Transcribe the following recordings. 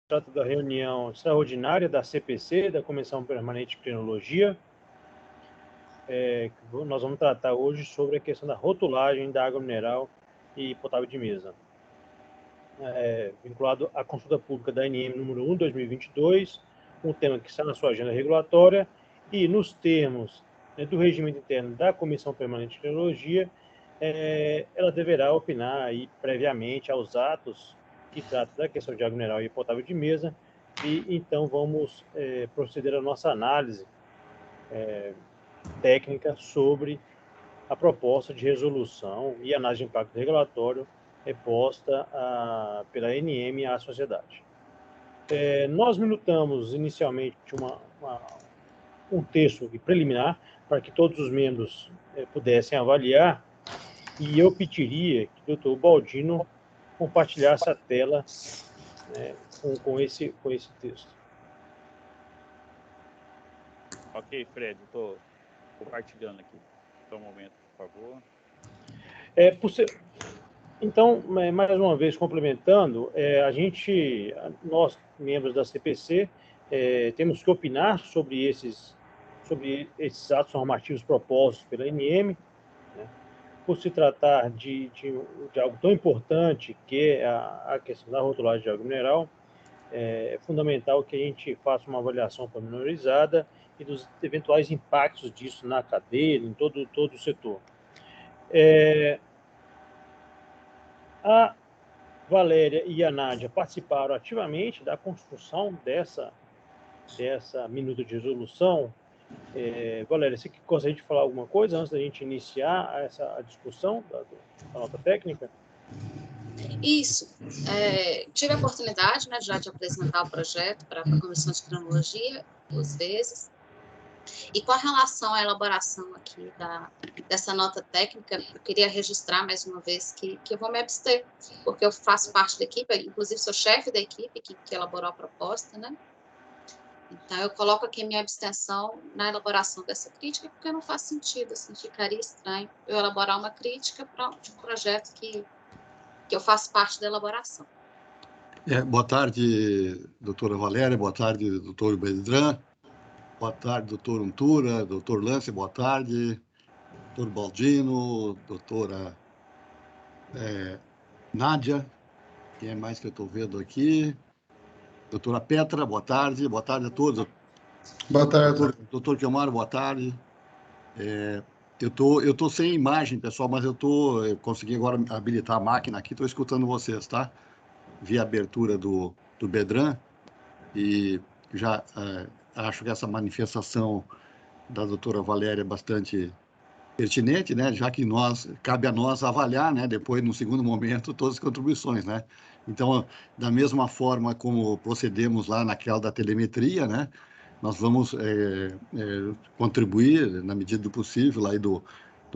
trata da reunião extraordinária da CPC, da Comissão Permanente de Clinologia. Nós vamos tratar hoje sobre a questão da rotulagem da água mineral e potável de mesa, vinculado à consulta pública da ANM número 1/2022, um tema que está na sua agenda regulatória, e nos termos do regimento interno da Comissão Permanente de Clinologia, ela deverá opinar aí, previamente aos atos que tratam da questão de água mineral e potável de mesa, e então vamos proceder à nossa análise técnica sobre a proposta de resolução e análise de impacto regulatório posta pela ANM à sociedade. Nós minutamos inicialmente um texto preliminar para que todos os membros pudessem avaliar, e eu pediria que o Dr. Baldino compartilhasse a tela com esse texto. Ok, Fred, estou compartilhando aqui. Só um momento, por favor. Então, mais uma vez, complementando, nós, membros da CPC, temos que opinar sobre esses atos normativos propostos pela ANM, né? Por se tratar de algo tão importante que é a questão da rotulagem de água mineral, é fundamental que a gente faça uma avaliação pormenorizada e dos eventuais impactos disso na cadeia, em todo o setor. A Valéria e a Nádia participaram ativamente da construção dessa minuta de resolução. Valéria, você gostaria de falar alguma coisa antes da gente iniciar a discussão da nota técnica? Isso. Tive a oportunidade, né, já de apresentar o projeto para a Comissão de Cronologia 2 vezes. E com relação à elaboração aqui dessa nota técnica, eu queria registrar mais uma vez que eu vou me abster, porque eu faço parte da equipe, inclusive sou chefe da equipe que elaborou a proposta, né? Então, eu coloco aqui a minha abstenção na elaboração dessa crítica, porque não faz sentido, assim, ficaria estranho eu elaborar uma crítica para um projeto que eu faço parte da elaboração. Boa tarde, doutora Valéria, boa tarde, doutor Bedran, boa tarde, doutor Untura, doutor Lance, boa tarde, doutor Baldino, doutora Nádia, quem é mais que eu estou vendo aqui? Doutora Petra, boa tarde a todos. Boa tarde. Doutor Kelmar, boa tarde. Eu tô sem imagem, pessoal, mas eu consegui agora habilitar a máquina aqui, estou escutando vocês, tá? Vi a abertura do Bedran e já acho que essa manifestação da doutora Valéria é bastante pertinente, né? Já que cabe a nós avaliar, né? Depois, no segundo momento, todas as contribuições, né? Então, da mesma forma como procedemos lá naquela da telemetria, né? Nós vamos contribuir na medida do possível lá do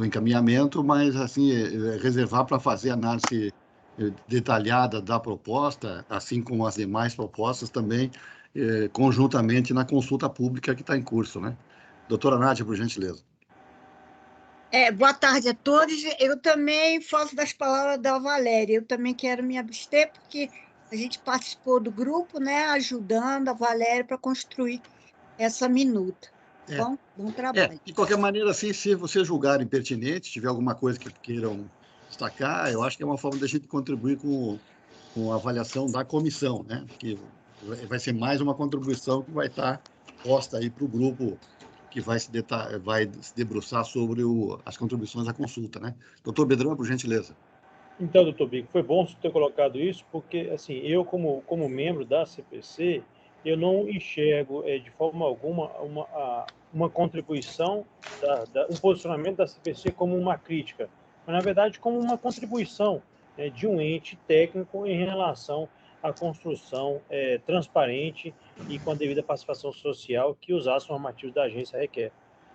encaminhamento, mas assim reservar para fazer análise detalhada da proposta, assim como as demais propostas também conjuntamente na consulta pública que está em curso, né? Doutora Nádia, por gentileza. Boa tarde a todos. Eu também faço das palavras da Valéria. Eu também quero me abster, porque a gente participou do grupo, né, ajudando a Valéria para construir essa minuta. Bom trabalho. De qualquer maneira, assim, se vocês julgarem pertinente, tiver alguma coisa que queiram destacar, eu acho que é uma forma da gente contribuir com a avaliação da comissão, né? Que vai ser mais uma contribuição que vai estar posta aí para o grupo que vai se debruçar sobre as contribuições da consulta, né? Doutor Bedran, por gentileza. Então, doutor Bico, foi bom você ter colocado isso, porque, assim, eu, como membro da CPC, eu não enxergo, de forma alguma, uma contribuição, um posicionamento da CPC como uma crítica, mas, na verdade, como uma contribuição de um ente técnico em relação à construção transparente e com a devida participação social que os atos normativos da agência requer.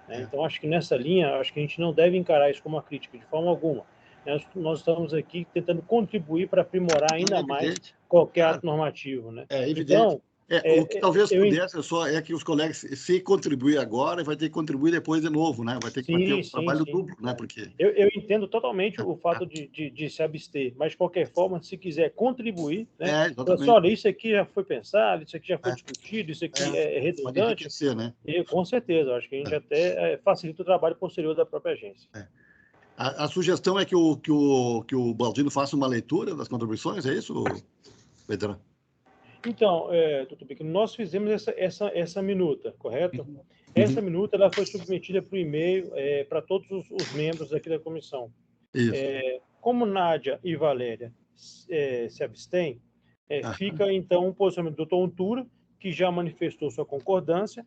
Então, acho que nessa linha, acho que a gente não deve encarar isso como uma crítica de forma alguma. Nós estamos aqui tentando contribuir para aprimorar ainda mais qualquer ato normativo, né? É evidente. Então, O que talvez pudesse é que os colegas, se contribuir agora, vai ter que contribuir depois de novo, né? Vai ter um trabalho duplo, né? Porque... Eu entendo totalmente o fato de se abster, mas, de qualquer forma, se quiser contribuir, né? Exatamente. Olha, isso aqui já foi pensado, isso aqui já foi discutido, isso aqui é redundante. Pode enriquecer, né? Com certeza, acho que a gente até facilita o trabalho posterior da própria agência. A sugestão é que o Baldino faça uma leitura das contribuições, é isso, Pedro? Então, doutor Bico, nós fizemos essa minuta, correto? Essa minuta ela foi submetida por e-mail para todos os membros aqui da comissão. Isso. Como Nádia e Valéria se abstêm, fica, então, o posicionamento do doutor Untura, que já manifestou sua concordância,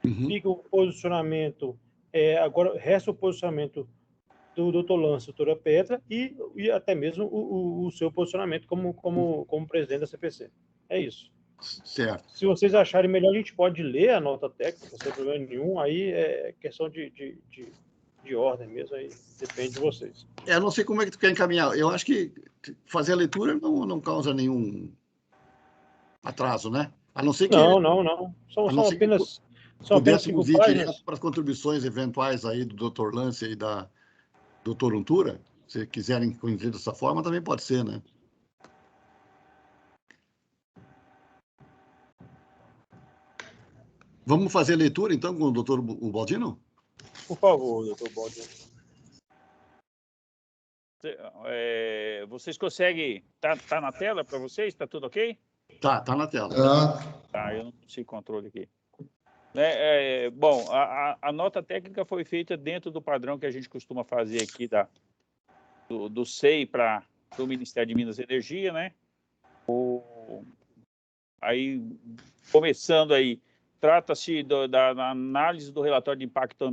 fica o posicionamento, agora resta o posicionamento do doutor Lance, doutora Petra, e até mesmo o seu posicionamento como presidente da CPC. É isso. Certo. Se vocês acharem melhor, a gente pode ler a nota técnica, sem problema nenhum. Aí é questão de ordem mesmo, aí depende de vocês. Eu não sei como é que tu quer encaminhar. Eu acho que fazer a leitura não causa nenhum atraso, né? A não ser que... Não. São apenas 5 ir páginas. direto para as contribuições eventuais aí do Dr. Lance e da doutor Untura. Se quiserem conhecer dessa forma, também pode ser, né? Vamos fazer a leitura, então, com o doutor Baldino? Por favor, doutor Baldino. Vocês conseguem... Tá na tela para vocês? Está tudo ok? Tá na tela. Tá, eu não consigo controle aqui. Bom, a nota técnica foi feita dentro do padrão que a gente costuma fazer aqui do SEI para o Ministério de Minas e Energia, né? Aí, começando aí, trata-se da análise do relatório de impacto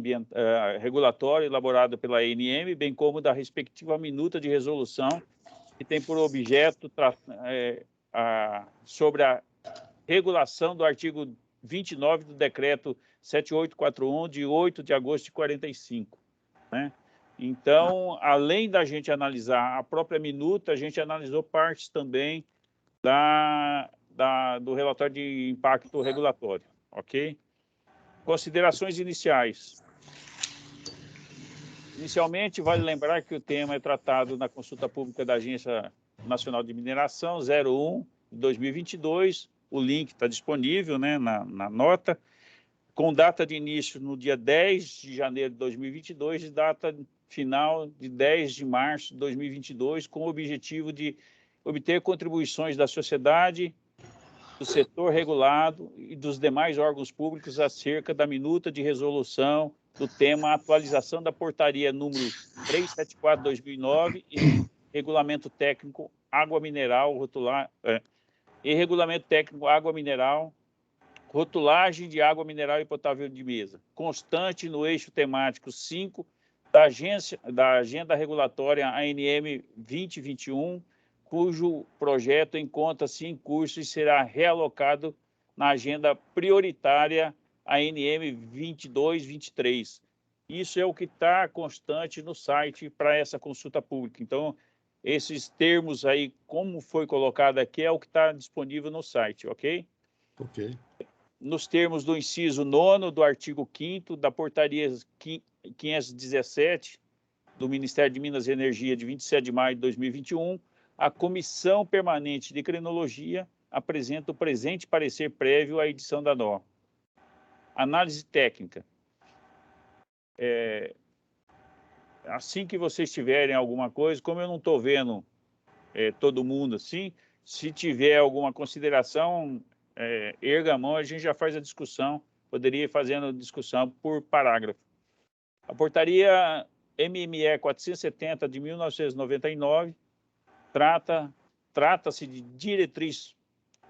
regulatório elaborado pela ANM, bem como da respectiva minuta de resolução, que tem por objeto sobre a regulação do artigo 29 do decreto 7841, de 8 de agosto de 45. Né? Então, além da gente analisar a própria minuta, a gente analisou partes também do relatório de impacto regulatório. Ok? Considerações iniciais. Inicialmente, vale lembrar que o tema é tratado na consulta pública da Agência Nacional de Mineração 01 de 2022. O link está disponível, né, na nota, com data de início no dia 10 de janeiro de 2022 e data final de 10 de março de 2022, com o objetivo de obter contribuições da sociedade, do setor regulado e dos demais órgãos públicos acerca da minuta de resolução do tema atualização da portaria número 374/2009 e regulamento técnico água mineral, regulamento técnico água mineral, rotulagem de água mineral e potável de mesa, constante no eixo temático 5 da Agenda Regulatória ANM 2021, cujo projeto encontra-se em curso e será realocado na agenda prioritária ANM 22-23. Isso é o que está constante no site para essa consulta pública. Então, esses termos aí, como foi colocado aqui, é o que está disponível no site, ok? Ok. Nos termos do inciso 9º do artigo 5º da portaria 517 do Ministério de Minas e Energia de 27 de maio de 2021, a Comissão Permanente de Crinologia apresenta o presente parecer prévio à edição da norma. Análise técnica. Assim que vocês tiverem alguma coisa, como eu não estou vendo todo mundo assim, se tiver alguma consideração, erga a mão, a gente já faz a discussão, poderia ir fazendo discussão por parágrafo. A portaria MME 470 de 1999 trata-se de diretriz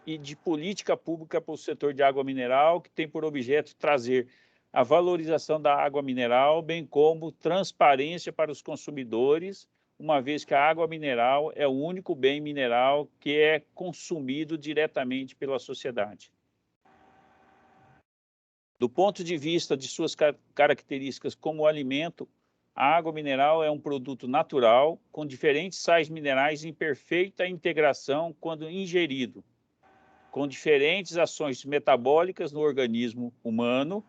e de política pública para o setor de água mineral, que tem por objeto trazer a valorização da água mineral, bem como transparência para os consumidores, uma vez que a água mineral é o único bem mineral que é consumido diretamente pela sociedade. Do ponto de vista de suas características como alimento, a água mineral é um produto natural, com diferentes sais minerais em perfeita integração quando ingerido, com diferentes ações metabólicas no organismo humano.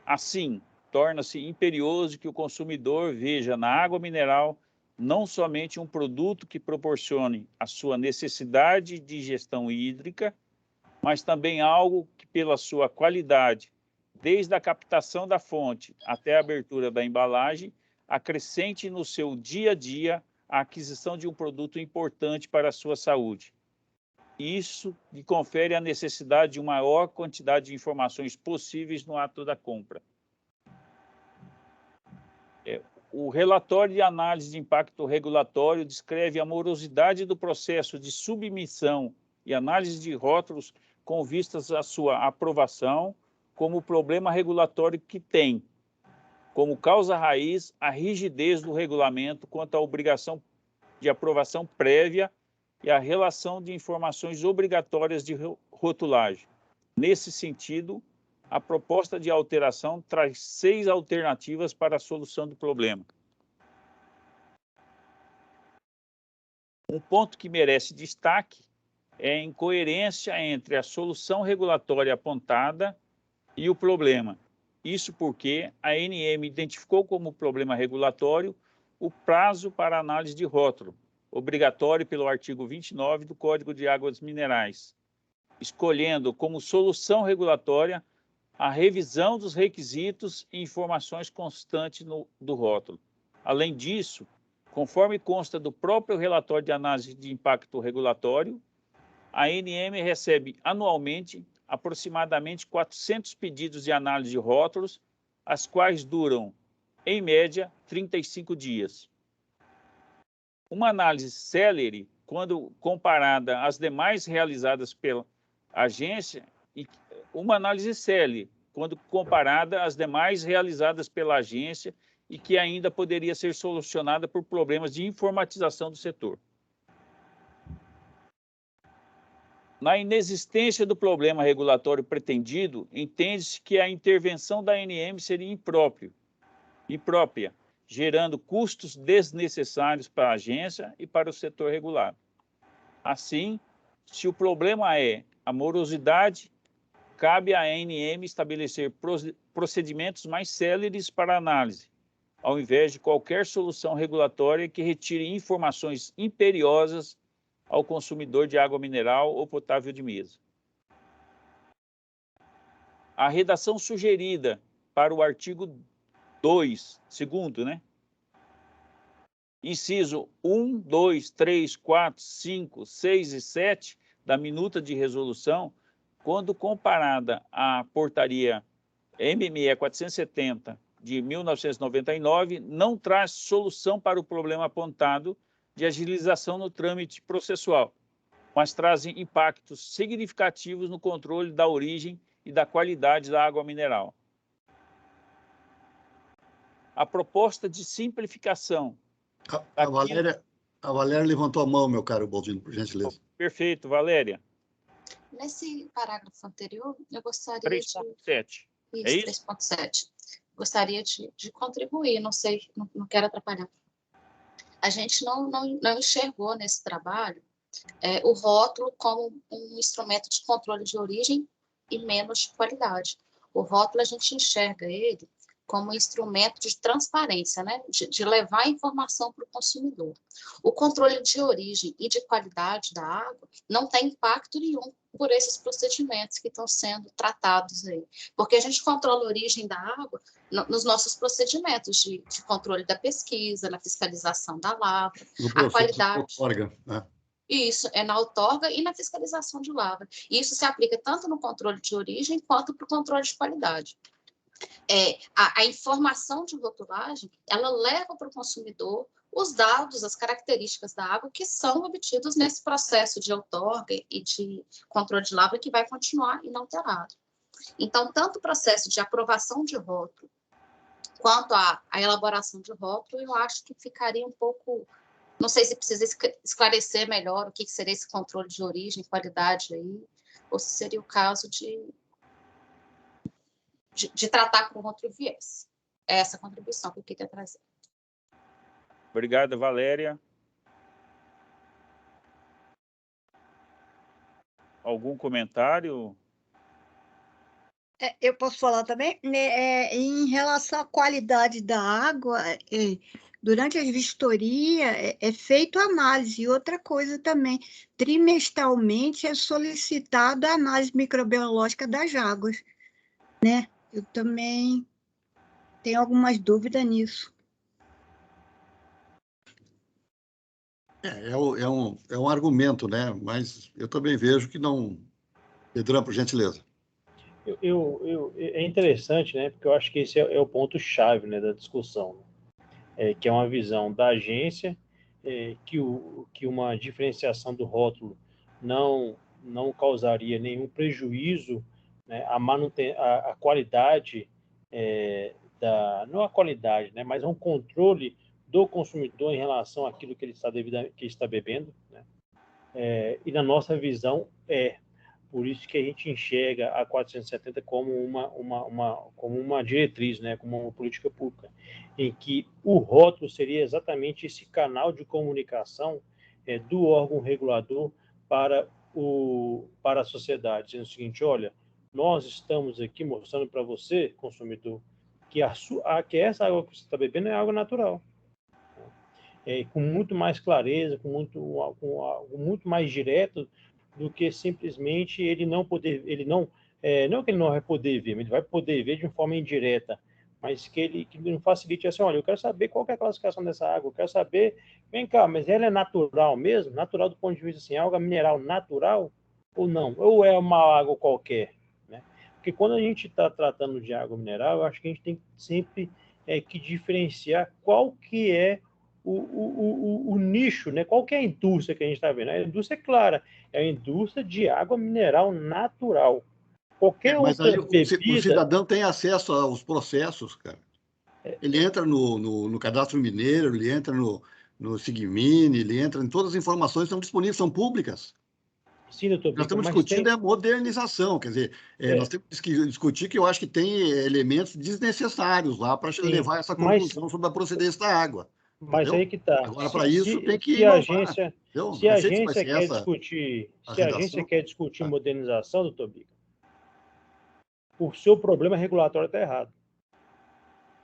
Assim, torna-se imperioso que o consumidor veja na água mineral não somente um produto que proporcione a sua necessidade de ingestão hídrica, mas também algo que, pela sua qualidade, desde a captação da fonte até a abertura da embalagem, acrescente no seu dia a dia a aquisição de um produto importante para a sua saúde. Isso lhe confere a necessidade de uma maior quantidade de informações possíveis no ato da compra. O relatório de análise de impacto regulatório descreve a morosidade do processo de submissão e análise de rótulos com vistas à sua aprovação, como o problema regulatório que tem como causa raiz a rigidez do regulamento quanto à obrigação de aprovação prévia e a relação de informações obrigatórias de rotulagem. Nesse sentido, a proposta de alteração traz 6 alternativas para a solução do problema. Um ponto que merece destaque é a incoerência entre a solução regulatória apontada e o problema. Isso porque a ANM identificou como problema regulatório o prazo para análise de rótulo, obrigatório pelo artigo 29 do Código de Águas Minerais, escolhendo como solução regulatória a revisão dos requisitos e informações constantes do rótulo. Além disso, conforme consta do próprio relatório de análise de impacto regulatório, a ANM recebe anualmente aproximadamente 400 pedidos de análise de rótulos, as quais duram, em média, 35 dias. Uma análise célere, quando comparada às demais realizadas pela agência, e uma análise célere, quando comparada às demais realizadas pela agência e que ainda poderia ser solucionada por problemas de informatização do setor. Na inexistência do problema regulatório pretendido, entende-se que a intervenção da ANM seria imprópria, gerando custos desnecessários para a agência e para o setor regulado. Assim, se o problema é a morosidade, cabe à ANM estabelecer procedimentos mais céleres para análise, ao invés de qualquer solução regulatória que retire informações imperiosas ao consumidor de água mineral ou potável de mesa. A redação sugerida para o artigo 2, segundo, inciso 1, 2, 3, 4, 5, 6 e 7 da minuta de resolução, quando comparada à portaria MME 470 de 1999, não traz solução para o problema apontado de agilização no trâmite processual, mas trazem impactos significativos no controle da origem e da qualidade da água mineral. A proposta de simplificação... A Valéria levantou a mão, meu caro Baldino, por gentileza. Perfeito, Valéria. Nesse parágrafo anterior, eu gostaria 3.7. de... É isso? 3.7. Gostaria de contribuir, não sei, não quero atrapalhar. A gente não enxergou nesse trabalho o rótulo como um instrumento de controle de origem e menos de qualidade. O rótulo, a gente enxerga ele como um instrumento de transparência, de levar a informação para o consumidor. O controle de origem e de qualidade da água não tem impacto nenhum por esses procedimentos que estão sendo tratados aí. Porque a gente controla a origem da água nos nossos procedimentos de controle da pesquisa, na fiscalização da lavra, a qualidade... Isso, é na outorga e na fiscalização de lavra. E isso se aplica tanto no controle de origem quanto para o controle de qualidade. A informação de rotulagem, ela leva para o consumidor os dados, as características da água que são obtidos nesse processo de outorga e de controle de lavra que vai continuar inalterado. Então, tanto o processo de aprovação de rótulo quanto a elaboração de rótulo, eu acho que ficaria um pouco... Não sei se precisa esclarecer melhor o que seria esse controle de origem e qualidade aí, ou se seria o caso de tratar com outro viés. É essa contribuição que eu queria trazer. Obrigado, Valéria. algum comentário? Eu posso falar também? Em relação à qualidade da água, durante as vistorias é feito análise. E outra coisa também, trimestralmente é solicitada a análise microbiológica das águas, né? Eu também tenho algumas dúvidas nisso. É um argumento, né? Mas eu também vejo que não. Pedrão, por gentileza. É interessante, né? Porque eu acho que esse é o ponto-chave, né, da discussão, que é uma visão da agência, que uma diferenciação do rótulo não causaria nenhum prejuízo, né, à qualidade, não a qualidade, né, mas a um controle do consumidor em relação àquilo que ele está bebendo, né? E na nossa visão por isso que a gente enxerga a 470 como uma diretriz, né, como uma política pública, em que o rótulo seria exatamente esse canal de comunicação do órgão regulador para a sociedade, dizendo o seguinte: olha, nós estamos aqui mostrando para você, consumidor, que essa água que você está bebendo é água natural. Com muito mais clareza, com muito mais direto do que simplesmente ele não que ele não vai poder ver, mas ele vai poder ver de uma forma indireta, mas que não facilite assim: olha, eu quero saber qual que é a classificação dessa água, eu quero saber, vem cá, mas ela é natural mesmo? Natural do ponto de vista assim, água mineral natural ou não? Ou é uma água qualquer, né? Porque quando a gente está tratando de água mineral, eu acho que a gente tem sempre que diferenciar qual que é o nicho, né? Qual que é a indústria que a gente está vendo? A indústria é clara, é a indústria de água mineral natural. Qualquer Mas outra aí bebida... o cidadão tem acesso aos processos, cara. Ele entra no Cadastro Mineiro, ele entra no Sigmine, ele entra em todas as informações que estão disponíveis, são públicas. Sim, doutor Nós Bica, estamos mas discutindo tem... a modernização, quer dizer, nós temos que discutir que eu acho que tem elementos desnecessários lá para levar essa conclusão sobre a procedência da água. Mas Entendeu? aí que está. Agora, para isso, tem que Se a inovar. agência, Entendeu? se a Não sei se vai agência ser quer essa discutir, a se a agência redação. quer discutir modernização, doutor Bica, o seu problema regulatório está errado.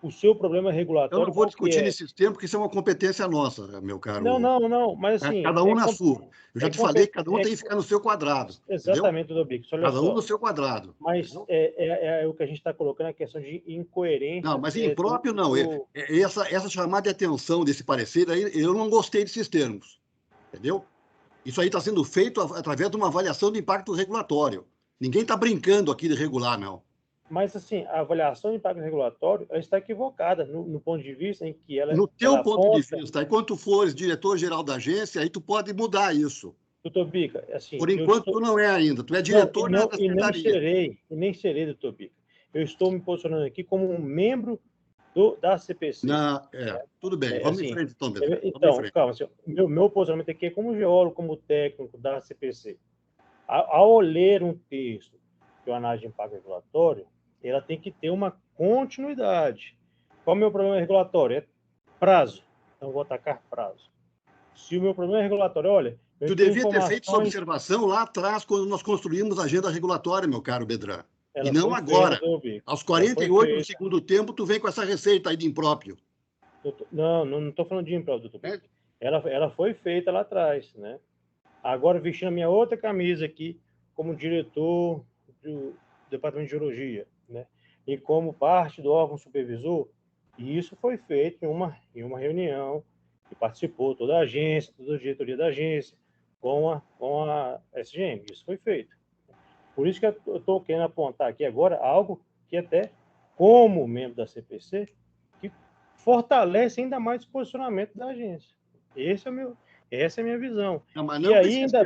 O seu problema Eu regulatório não vou qual que discutir é? nesses termos, porque isso é uma competência nossa, meu caro. Não, mas assim... Cada um na sua. Eu já te falei que cada um tem que ficar no seu quadrado. Entendeu? Exatamente, doutor Bica, olha Cada um no só. seu quadrado. Mas Entendeu? o que a gente está colocando, a questão de incoerência. Não, mas impróprio não. Essa chamada de atenção desse parecer, aí, eu não gostei desses termos. Entendeu? Isso aí está sendo feito através de uma avaliação de impacto regulatório. Ninguém está brincando aqui de regular, não. Mas, assim, a avaliação de impacto regulatório ela está equivocada no ponto de vista em que No teu ponto de aponta... vista, e quando tu fores diretor-geral da agência, aí tu pode mudar isso. Doutor Bica, assim... Por enquanto, tu não é ainda. Tu é diretor da secretaria. E nem serei, doutor Bica. Eu estou me posicionando aqui como um membro da CPC. Tudo bem. Vamos em assim, frente, então, Pedro. Então, calma. Assim, meu posicionamento aqui é como geólogo, como técnico da CPC. Ao ler um texto que é uma análise de impacto regulatório, ela tem que ter uma continuidade. Qual é o meu problema regulatório? É prazo. Então, eu vou atacar prazo. Se o meu problema é regulatório, olha... Tu devia ter feito essa observação lá atrás, quando nós construímos a agenda regulatória, meu caro Bedran. E não agora. Aos 48 do segundo tempo, tu vem com essa receita aí de impróprio. Não estou falando de impróprio, doutor. Ela foi feita lá atrás, né? Agora, vestindo a minha outra camisa aqui, como diretor do Departamento de Geologia, né? E como parte do órgão supervisor, e isso foi feito em uma reunião que participou toda a agência, toda a diretoria da agência, com a SGM. Isso foi feito. Por isso que eu estou querendo apontar aqui agora algo que até, como membro da CPC, que fortalece ainda mais o posicionamento da agência. Essa é a minha visão. Não, mas e não aí, ainda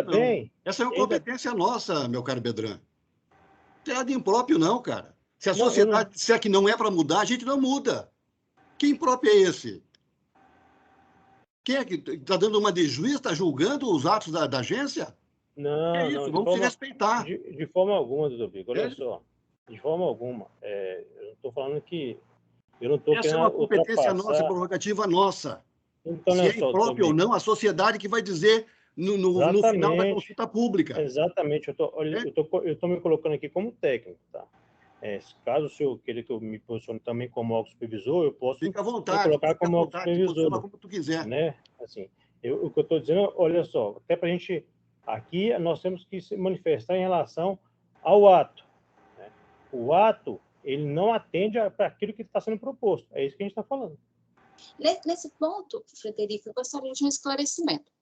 bem... Essa é uma competência nossa, meu caro Bedran. Não tem nada de impróprio, não, cara. Se a sociedade disser que não é para mudar, a gente não muda. Que impróprio é esse? Quem é que está dando uma de juiz, está julgando os atos da agência? Não, vamos se respeitar. De forma alguma, doutor Bico, olha só. De forma alguma. Eu estou falando que eu não estou querendo Essa é uma competência nossa, prerrogativa nossa. Então, se é impróprio ou não, a sociedade que vai dizer no final da consulta pública. Exatamente. Eu tô me colocando aqui como técnico, tá? Caso o senhor queira que eu me posicione também como órgão supervisor, eu posso Fica à me vontade, colocar como órgão posiciona supervisor, como tu quiser. né? Assim, o que eu estou dizendo, olha só, até para a gente, aqui nós temos que se manifestar em relação ao ato, né? O ato, ele não atende para aquilo que está sendo proposto, é isso que a gente está falando. Nesse ponto, Frederico, eu gostaria de um esclarecimento.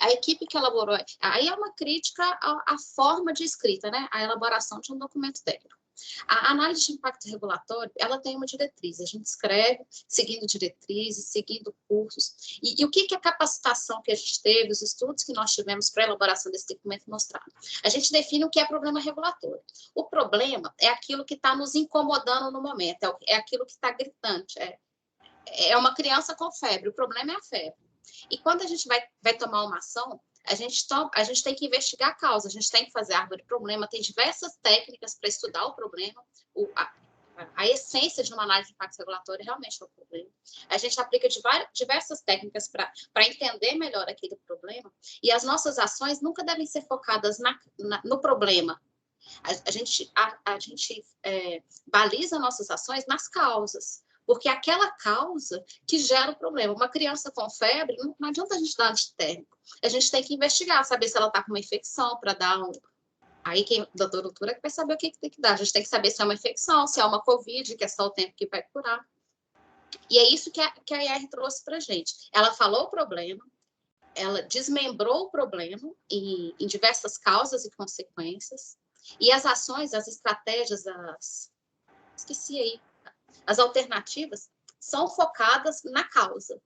A equipe que elaborou, aí é uma crítica à forma de escrita, né? A elaboração de um documento técnico. A análise de impacto regulatório, ela tem uma diretriz, a gente escreve seguindo diretrizes, seguindo cursos, e o que a capacitação que a gente teve, os estudos que nós tivemos para a elaboração desse documento mostraram? A gente define o que é problema regulatório. O problema é aquilo que está nos incomodando no momento, é aquilo que está gritante, é uma criança com febre, o problema é a febre. E quando a gente vai tomar uma ação, a gente tem que investigar a causa, a gente tem que fazer árvore de problema, tem diversas técnicas para estudar o problema, a essência de uma análise de impacto regulatório realmente é o problema. A gente aplica diversas técnicas para entender melhor aquele problema, e as nossas ações nunca devem ser focadas no problema. A gente baliza nossas ações nas causas, porque é aquela causa que gera o problema. Uma criança com febre, não adianta a gente dar antitérmico. A gente tem que investigar, saber se ela está com uma infecção, para dar um... Aí, da doutora que vai saber o que tem que dar. A gente tem que saber se é uma infecção, se é uma Covid, que é só o tempo que vai curar. E é isso que a IR trouxe para a gente. Ela falou o problema, ela desmembrou o problema em diversas causas e consequências, e as ações, as estratégias, esqueci aí, as alternativas são focadas na causa,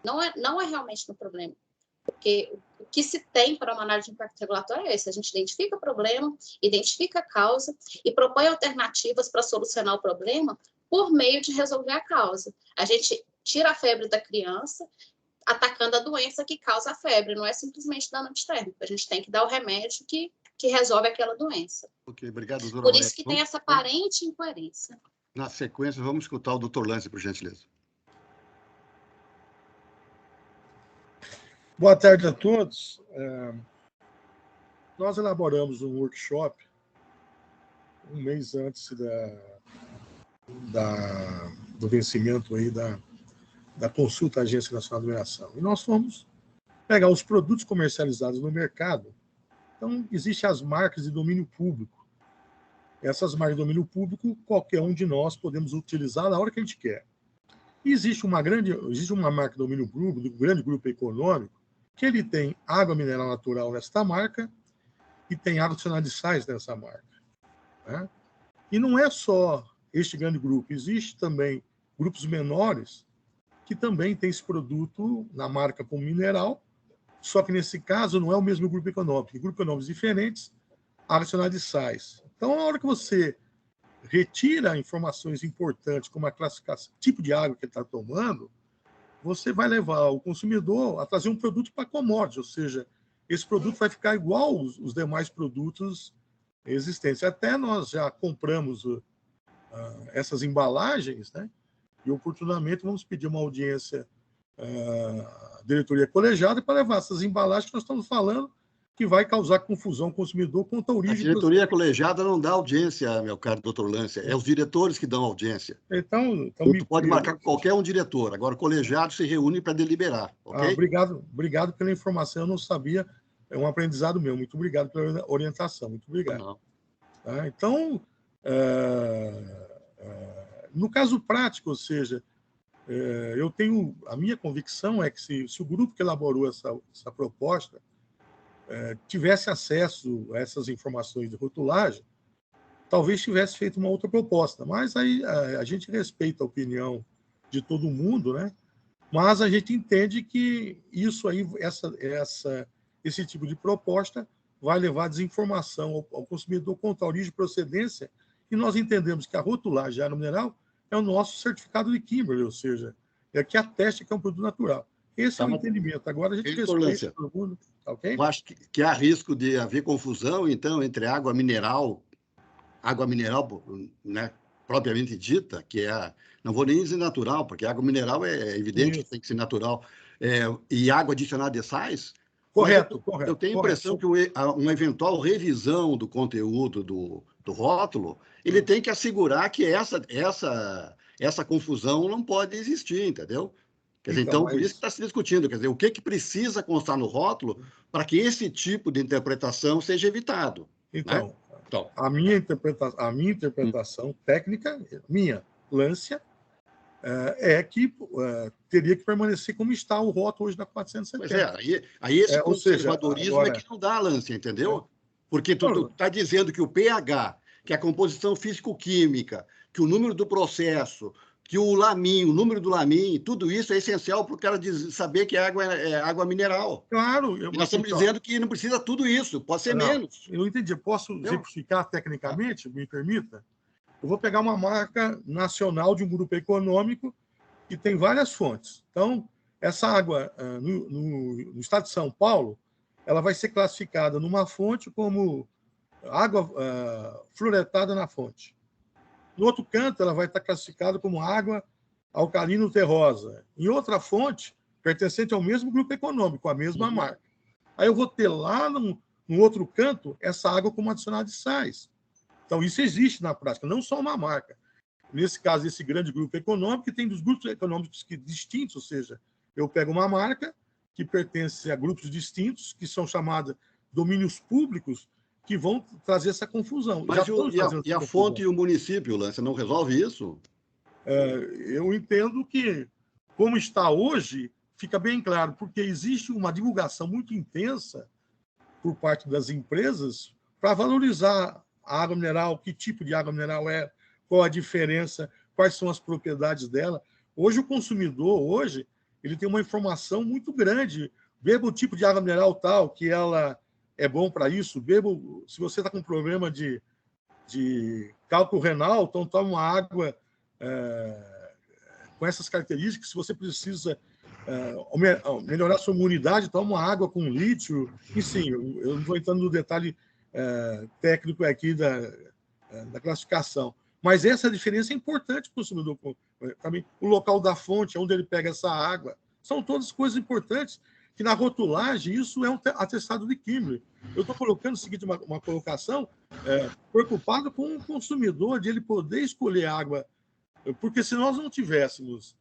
não é realmente no problema. Porque o que se tem para uma análise de impacto regulatório é esse: a gente identifica o problema, identifica a causa e propõe alternativas para solucionar o problema por meio de resolver a causa. A gente tira a febre da criança, atacando a doença que causa a febre, não é simplesmente dano antitérmico. A gente tem que dar o remédio que resolve aquela doença. Ok, obrigado, doutora. Por isso que tem essa aparente incoerência. Na sequência, vamos escutar o doutor Lance, por gentileza. Boa tarde a todos. Nós elaboramos um workshop um mês antes do vencimento aí da consulta à Agência Nacional de Mineração. E nós fomos pegar os produtos comercializados no mercado. Então, existem as marcas de domínio público. Essas marcas de domínio público, qualquer um de nós podemos utilizar na hora que a gente quer. E existe uma marca de domínio público, de um grande grupo econômico, que ele tem água mineral natural nesta marca e tem água adicionada de sais nessa marca, né? E não é só este grande grupo, existe também grupos menores que também têm esse produto na marca como mineral, só que nesse caso não é o mesmo grupo econômico, grupos econômicos diferentes, água adicionada de sais. Então, na hora que você retira informações importantes, como a classificação, tipo de água que ele está tomando, você vai levar o consumidor a trazer um produto para commodity, ou seja, esse produto vai ficar igual os demais produtos existentes. Até nós já compramos essas embalagens, né? E oportunamente vamos pedir uma audiência à diretoria colegiada para levar essas embalagens que nós estamos falando, que vai causar confusão ao consumidor quanto à origem. A diretoria colegiada não dá audiência, meu caro doutor Lance, é os diretores que dão audiência. Então tu pode marcar com qualquer um diretor, agora o colegiado se reúne para deliberar, ok? Obrigado pela informação, eu não sabia, é um aprendizado meu, muito obrigado pela orientação, muito obrigado. Tá? Então, no caso prático, ou seja, a minha convicção é que se o grupo que elaborou essa proposta tivesse acesso a essas informações de rotulagem, talvez tivesse feito uma outra proposta. Mas aí a gente respeita a opinião de todo mundo, né? Mas a gente entende que isso aí, esse tipo de proposta vai levar desinformação ao consumidor quanto à origem e procedência, e nós entendemos que a rotulagem de água mineral é o nosso certificado de Kimberley, ou seja, é que atesta que é um produto natural. Esse é o entendimento. Agora a gente respeita todo mundo. Okay? Eu acho que há risco de haver confusão, então, entre água mineral, né, propriamente dita, que não vou nem dizer natural, porque água mineral é evidente que tem que ser natural, e água adicionada de sais, Correto, Eu correto. tenho a impressão que uma eventual revisão do conteúdo do rótulo, ele tem que assegurar que essa confusão não pode existir, entendeu? Quer dizer, então, por isso que está se discutindo, quer dizer, o que precisa constar no rótulo para que esse tipo de interpretação seja evitado. Então, né? Então, a minha interpretação técnica, minha, Lância, é que teria que permanecer como está o rótulo hoje da 470. Pois é, aí esse conservadorismo agora, é que não dá, Lance, entendeu? Porque tu está dizendo que o pH, que a composição físico-química, que o número do processo, que o lamin, o número do lamin, tudo isso é essencial para o cara saber que água é água mineral. Claro. E nós estamos dizendo que não precisa tudo isso, pode ser menos. Eu não entendi. Posso exemplificar tecnicamente, me permita? Eu vou pegar uma marca nacional de um grupo econômico que tem várias fontes. Então, essa água no estado de São Paulo, ela vai ser classificada numa fonte como água fluoretada na fonte. No outro canto, ela vai estar classificada como água alcalino-terrosa. Em outra fonte, pertencente ao mesmo grupo econômico, a mesma marca. Aí eu vou ter lá no outro canto essa água como adicionado de sais. Então, isso existe na prática, não só uma marca. Nesse caso, esse grande grupo econômico, que tem dos grupos econômicos distintos, ou seja, eu pego uma marca que pertence a grupos distintos, que são chamados domínios públicos, que vão trazer essa confusão. Mas e a fonte e o município, Lance, não resolve isso? Eu entendo que, como está hoje, fica bem claro, porque existe uma divulgação muito intensa por parte das empresas para valorizar a água mineral, que tipo de água mineral é, qual a diferença, quais são as propriedades dela. Hoje, o consumidor, ele tem uma informação muito grande. Beba o tipo de água mineral tal, que ela é bom para isso. Beba, se você está com problema de cálculo renal, então toma uma água com essas características. Se você precisa melhorar sua imunidade, toma uma água com lítio. Enfim, eu não estou entrando no detalhe técnico aqui da classificação. Mas essa diferença é importante para o consumidor. Também o local da fonte, onde ele pega essa água, são todas coisas importantes que na rotulagem isso é um atestado de Kimberley. Eu estou colocando o seguinte, uma colocação preocupado com o consumidor de ele poder escolher água, porque se nós não tivéssemos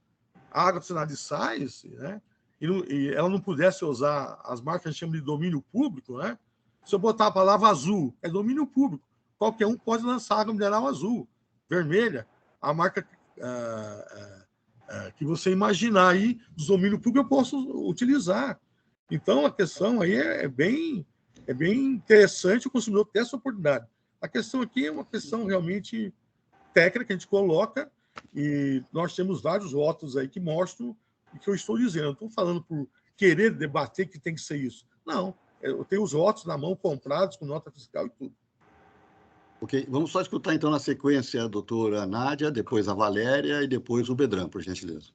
água adicionada de sais, né, e ela não pudesse usar as marcas que a gente chama de domínio público, né, se eu botar a palavra azul, é domínio público. Qualquer um pode lançar água mineral azul, vermelha, a marca que você imaginar aí, do domínio público, eu posso utilizar. Então, a questão aí é bem interessante o consumidor ter essa oportunidade. A questão aqui é uma questão realmente técnica que a gente coloca, e nós temos vários votos aí que mostram o que eu estou dizendo. Eu não estou falando por querer debater que tem que ser isso. Não. Eu tenho os votos na mão, comprados, com nota fiscal e tudo. Ok, vamos só escutar então na sequência a doutora Nádia, depois a Valéria e depois o Bedran, por gentileza.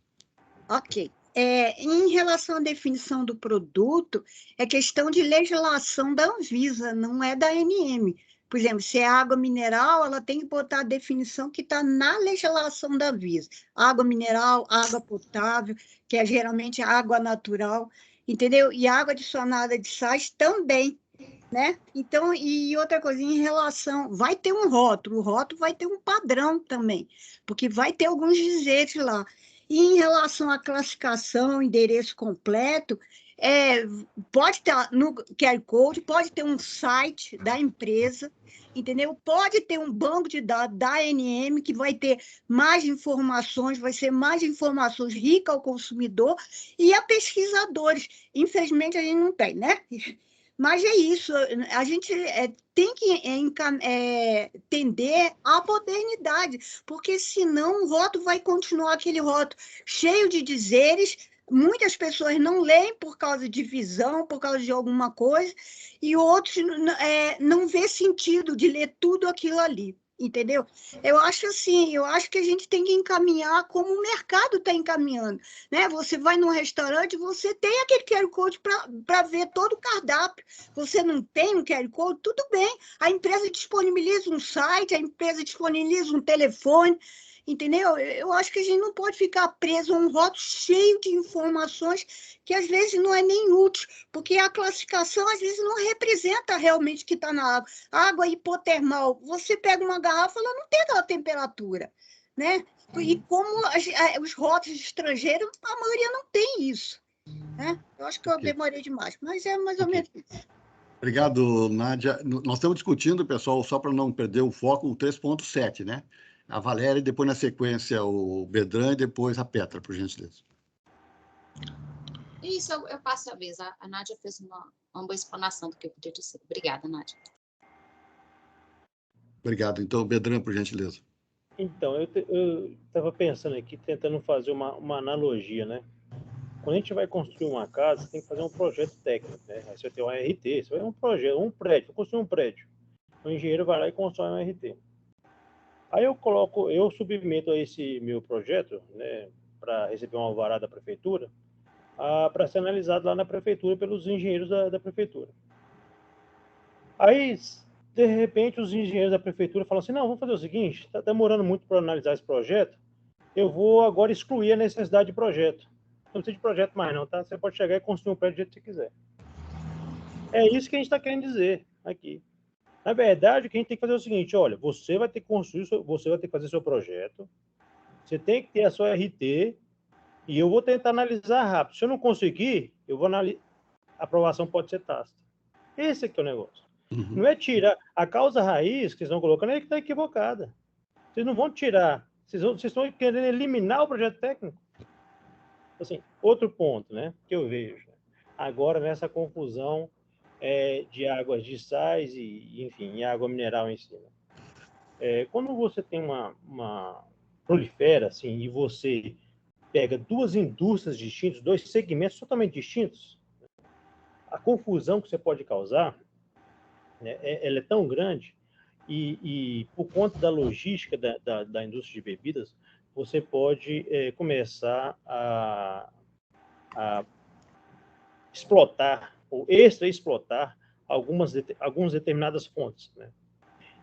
Ok. Em relação à definição do produto, é questão de legislação da Anvisa, não é da ANM. Por exemplo, se é água mineral, ela tem que botar a definição que está na legislação da Anvisa. Água mineral, água potável, que é geralmente água natural, entendeu? E água adicionada de sais também, né? Então, e outra coisa, em relação... Vai ter um rótulo, o rótulo vai ter um padrão também, porque vai ter alguns dizeres lá. E em relação à classificação, endereço completo, pode estar no QR Code, pode ter um site da empresa, entendeu? Pode ter um banco de dados da ANM que vai ter mais informações, vai ser mais informações ricas ao consumidor e a pesquisadores. Infelizmente, a gente não tem, né? Mas é isso, a gente tem que tender à modernidade, porque senão o rótulo vai continuar aquele rótulo cheio de dizeres, muitas pessoas não leem por causa de visão, por causa de alguma coisa, e outros não vê sentido de ler tudo aquilo ali. Entendeu? Eu acho assim, que a gente tem que encaminhar como o mercado está encaminhando, né? Você vai num restaurante, você tem aquele QR Code para ver todo o cardápio. Você não tem um QR Code, tudo bem. A empresa disponibiliza um site, a empresa disponibiliza um telefone, entendeu? Eu acho que a gente não pode ficar preso a um rótulo cheio de informações que às vezes não é nem útil, porque a classificação às vezes não representa realmente o que está na água. Água hipotermal, você pega uma garrafa, ela não tem aquela temperatura, né? E como os rótulos estrangeiros, a maioria não tem isso, né? Eu acho que eu demorei demais, mas é mais ou menos isso. Obrigado, Nádia. Nós estamos discutindo, pessoal, só para não perder o foco, o 3.7, né? A Valéria, e depois na sequência o Bedran e depois a Petra, por gentileza. Isso, eu passo a vez. A Nádia fez uma boa explanação do que eu podia dizer. Obrigada, Nádia. Obrigado. Então, Bedran, por gentileza. Então, eu estava pensando aqui, tentando fazer uma analogia, né? Quando a gente vai construir uma casa, você tem que fazer um projeto técnico, né? Aí você vai ter um RT, você vai ter um projeto, um prédio, construir um prédio. O engenheiro vai lá e constrói um RT. Aí eu submeto a esse meu projeto, né, para receber um alvará da prefeitura, para ser analisado lá na prefeitura pelos engenheiros da prefeitura. Aí, de repente, os engenheiros da prefeitura falam assim, não, vamos fazer o seguinte, está demorando muito para analisar esse projeto, eu vou agora excluir a necessidade de projeto. Não precisa de projeto mais não, tá? Você pode chegar e construir um prédio do jeito que você quiser. É isso que a gente está querendo dizer aqui. Na verdade, o que a gente tem que fazer é o seguinte, olha, você vai ter que construir, você vai ter que fazer seu projeto, você tem que ter a sua RT, e eu vou tentar analisar rápido. Se eu não conseguir, eu vou analisar, a aprovação pode ser tácita. Esse aqui é o negócio. Uhum. Não é tirar, a causa raiz que vocês estão colocando é que está equivocada. Vocês não vão tirar, vocês estão querendo eliminar o projeto técnico. Assim, outro ponto, né, que eu vejo agora nessa confusão de águas de sais e, enfim, água mineral em si. Quando você tem uma prolifera, assim, e você pega duas indústrias distintas, dois segmentos totalmente distintos, a confusão que você pode causar, né, ela é tão grande e por conta da logística da indústria de bebidas, você pode começar a explotar ou extra-explotar algumas determinadas fontes, né?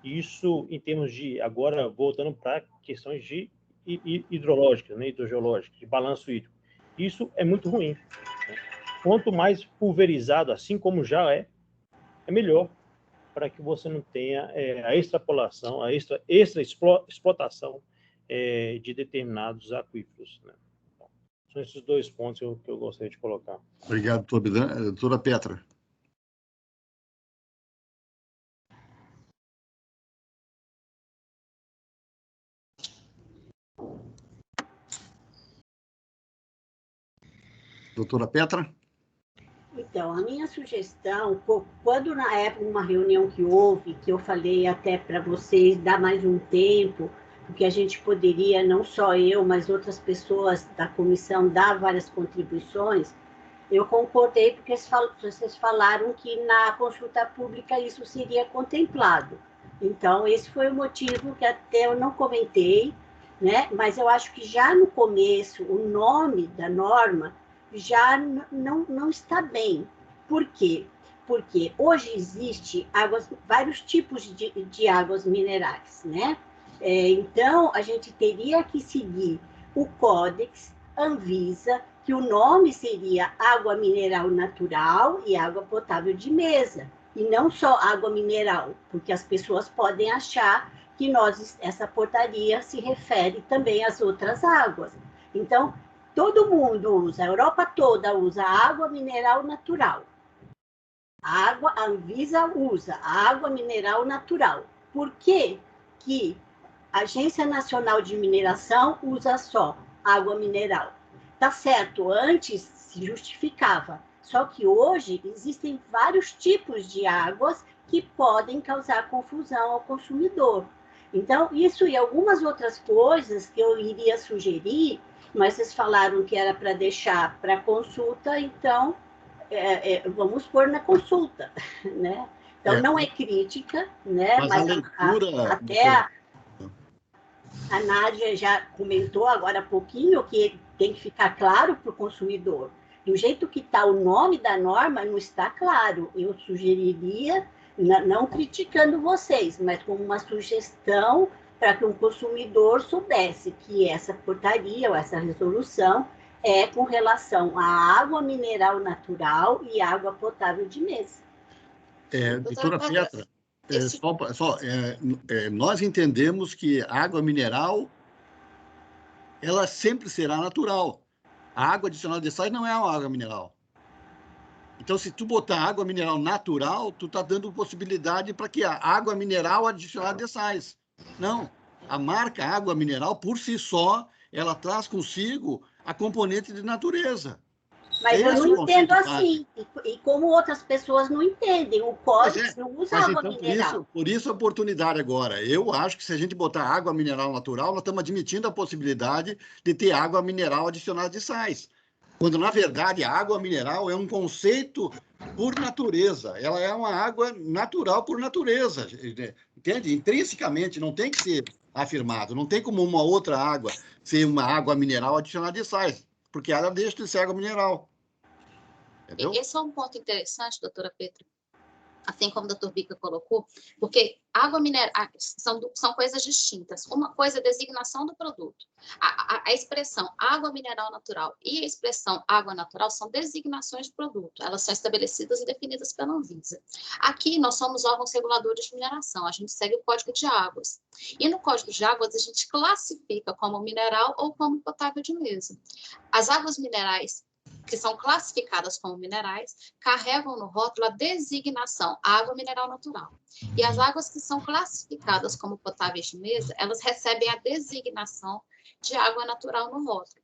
Isso em termos de, agora voltando para questões de hidrológicas, né, hidrogeológicas, de balanço hídrico. Isso é muito ruim, né? Quanto mais pulverizado, assim como já é melhor, para que você não tenha a extrapolação, a extra-explotação de determinados aquíferos, né? Então, são esses dois pontos que eu gostaria de colocar. Obrigado, doutora Petra. Doutora Petra? Então, a minha sugestão, quando na época, uma reunião que houve, que eu falei até para vocês dar mais um tempo, porque a gente poderia, não só eu, mas outras pessoas da comissão, dar várias contribuições, eu concordei, porque vocês falaram que na consulta pública isso seria contemplado. Então, esse foi o motivo que até eu não comentei, né? Mas eu acho que já no começo, o nome da norma já não está bem. Por quê? Porque hoje existe vários tipos de águas minerais, né? Então, a gente teria que seguir o Códex Anvisa, que o nome seria água mineral natural e água potável de mesa, e não só água mineral, porque as pessoas podem achar que essa portaria se refere também às outras águas. Então, todo mundo usa, a Europa toda usa água mineral natural. A Anvisa usa a água mineral natural. Por que que a Agência Nacional de Mineração usa só água mineral? Tá certo, antes se justificava, só que hoje existem vários tipos de águas que podem causar confusão ao consumidor. Então, isso e algumas outras coisas que eu iria sugerir, mas vocês falaram que era para deixar para consulta, então vamos pôr na consulta, né? Então, não é crítica, né? Mas a leitura... até a Nádia já comentou agora há pouquinho que tem que ficar claro para o consumidor. Do jeito que está o nome da norma, não está claro. Eu sugeriria, não criticando vocês, mas como uma sugestão para que um consumidor soubesse que essa portaria ou essa resolução é com relação à água mineral natural e água potável de mesa. Doutora Petra, nós entendemos que a água mineral ela sempre será natural. A água adicionada de sais não é uma água mineral. Então, se tu botar água mineral natural, tu está dando possibilidade para que a água mineral adicionada de sais. Não. A marca água mineral, por si só, ela traz consigo a componente de natureza. Mas eu não entendo assim. E como outras pessoas não entendem. O Código não usa água mineral. Por isso a oportunidade agora. Eu acho que se a gente botar água mineral natural, nós estamos admitindo a possibilidade de ter água mineral adicionada de sais. Quando, na verdade, a água mineral é um conceito por natureza. Ela é uma água natural por natureza. Entende? Intrinsecamente, não tem que ser afirmado. Não tem como uma outra água ser uma água mineral adicionada de sais, porque ela deixa de ser água mineral. Entendeu? Esse é um ponto interessante, doutora Petra, assim como o doutor Bica colocou, porque água mineral são coisas distintas. Uma coisa é a designação do produto. A expressão água mineral natural e a expressão água natural são designações de produto. Elas são estabelecidas e definidas pela Anvisa. Aqui, nós somos órgãos reguladores de mineração. A gente segue o Código de Águas. E no Código de Águas, a gente classifica como mineral ou como potável de mesa. As águas minerais que são classificadas como minerais, carregam no rótulo a designação água mineral natural. E as águas que são classificadas como potáveis de mesa, elas recebem a designação de água natural no rótulo.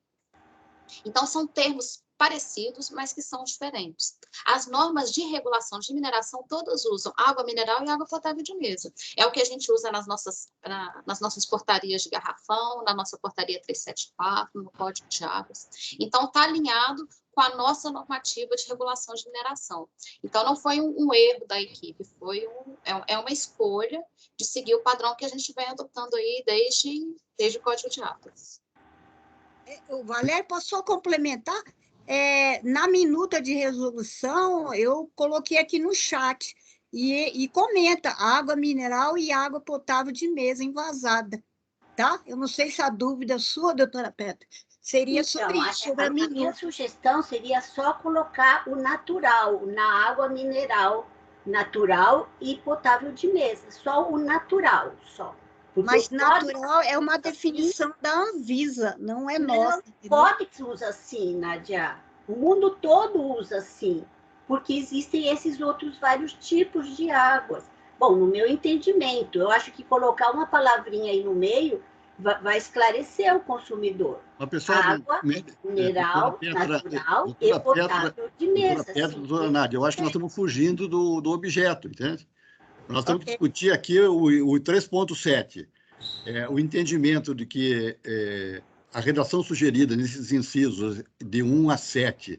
Então, são termos parecidos, mas que são diferentes. As normas de regulação de mineração todas usam água mineral e água potável de mesa. É o que a gente usa nas nossas portarias de garrafão, na nossa portaria 374, no Código de Águas. Então, está alinhado com a nossa normativa de regulação de mineração. Então, não foi um erro da equipe, é uma escolha de seguir o padrão que a gente vem adotando aí desde o Código de Águas. O Valério, posso só complementar? Na minuta de resolução, eu coloquei aqui no chat e comenta água mineral e água potável de mesa envasada, tá? Eu não sei se a dúvida sua, doutora Petra, seria sobre isso, sobre a minuta. A minha sugestão seria só colocar o natural na água mineral natural e potável de mesa, só o natural, só. Porque mas natural é uma definição da Anvisa, não é nossa. O Código usa assim, Nádia. O mundo todo usa assim, porque existem esses outros vários tipos de águas. Bom, no meu entendimento, eu acho que colocar uma palavrinha aí no meio vai esclarecer o consumidor. Água mineral, natural e potável de mesa. Doutora Nádia, eu acho que nós estamos fugindo do objeto, entende? Nós temos que discutir aqui o 3.7, o entendimento de que a redação sugerida nesses incisos de 1 a 7,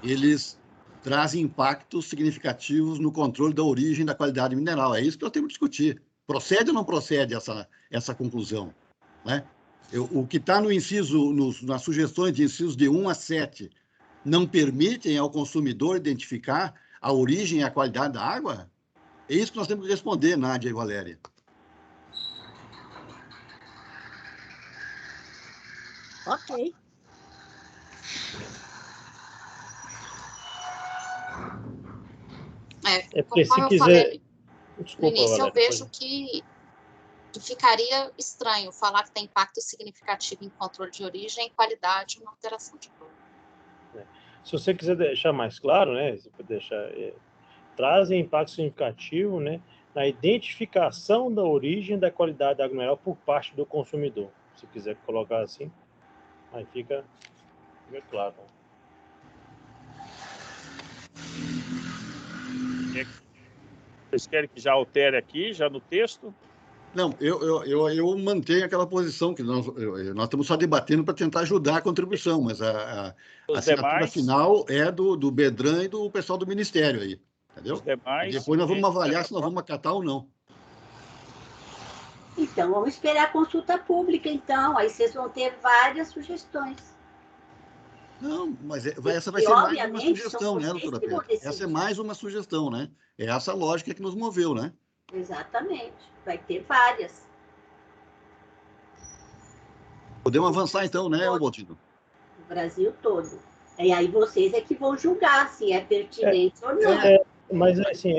eles trazem impactos significativos no controle da origem e da qualidade mineral. É isso que nós temos que discutir. Procede ou não procede essa conclusão? Né? O que está no inciso, nas sugestões de incisos de 1 a 7, não permitem ao consumidor identificar a origem e a qualidade da água? É isso que nós temos que responder, Nádia e Valéria. Ok. Porque se quiser... Desculpa, no início, Valéria, eu vejo que ficaria estranho falar que tem impacto significativo em controle de origem, qualidade e uma alteração de cor. Se você quiser deixar mais claro, né, você pode deixar... trazem impacto significativo, né, na identificação da origem da qualidade da água mineral por parte do consumidor. Se quiser colocar assim, aí fica claro. Vocês querem que já altere aqui, já no texto? Não, eu mantenho aquela posição que nós estamos só debatendo para tentar ajudar a contribuição, mas a assinatura final é do Bedran e do pessoal do Ministério aí. Entendeu? Demais, depois nós vamos avaliar se nós vamos acatar ou não. Então, vamos esperar a consulta pública, então. Aí vocês vão ter várias sugestões. Não, mas essa vai ser mais uma sugestão, né, doutora Petra? Essa é mais uma sugestão, né? É essa lógica que nos moveu, né? Exatamente. Vai ter várias. Podemos avançar então, né, Botino? O Brasil todo. E aí vocês é que vão julgar se é pertinente ou não. Mas, assim,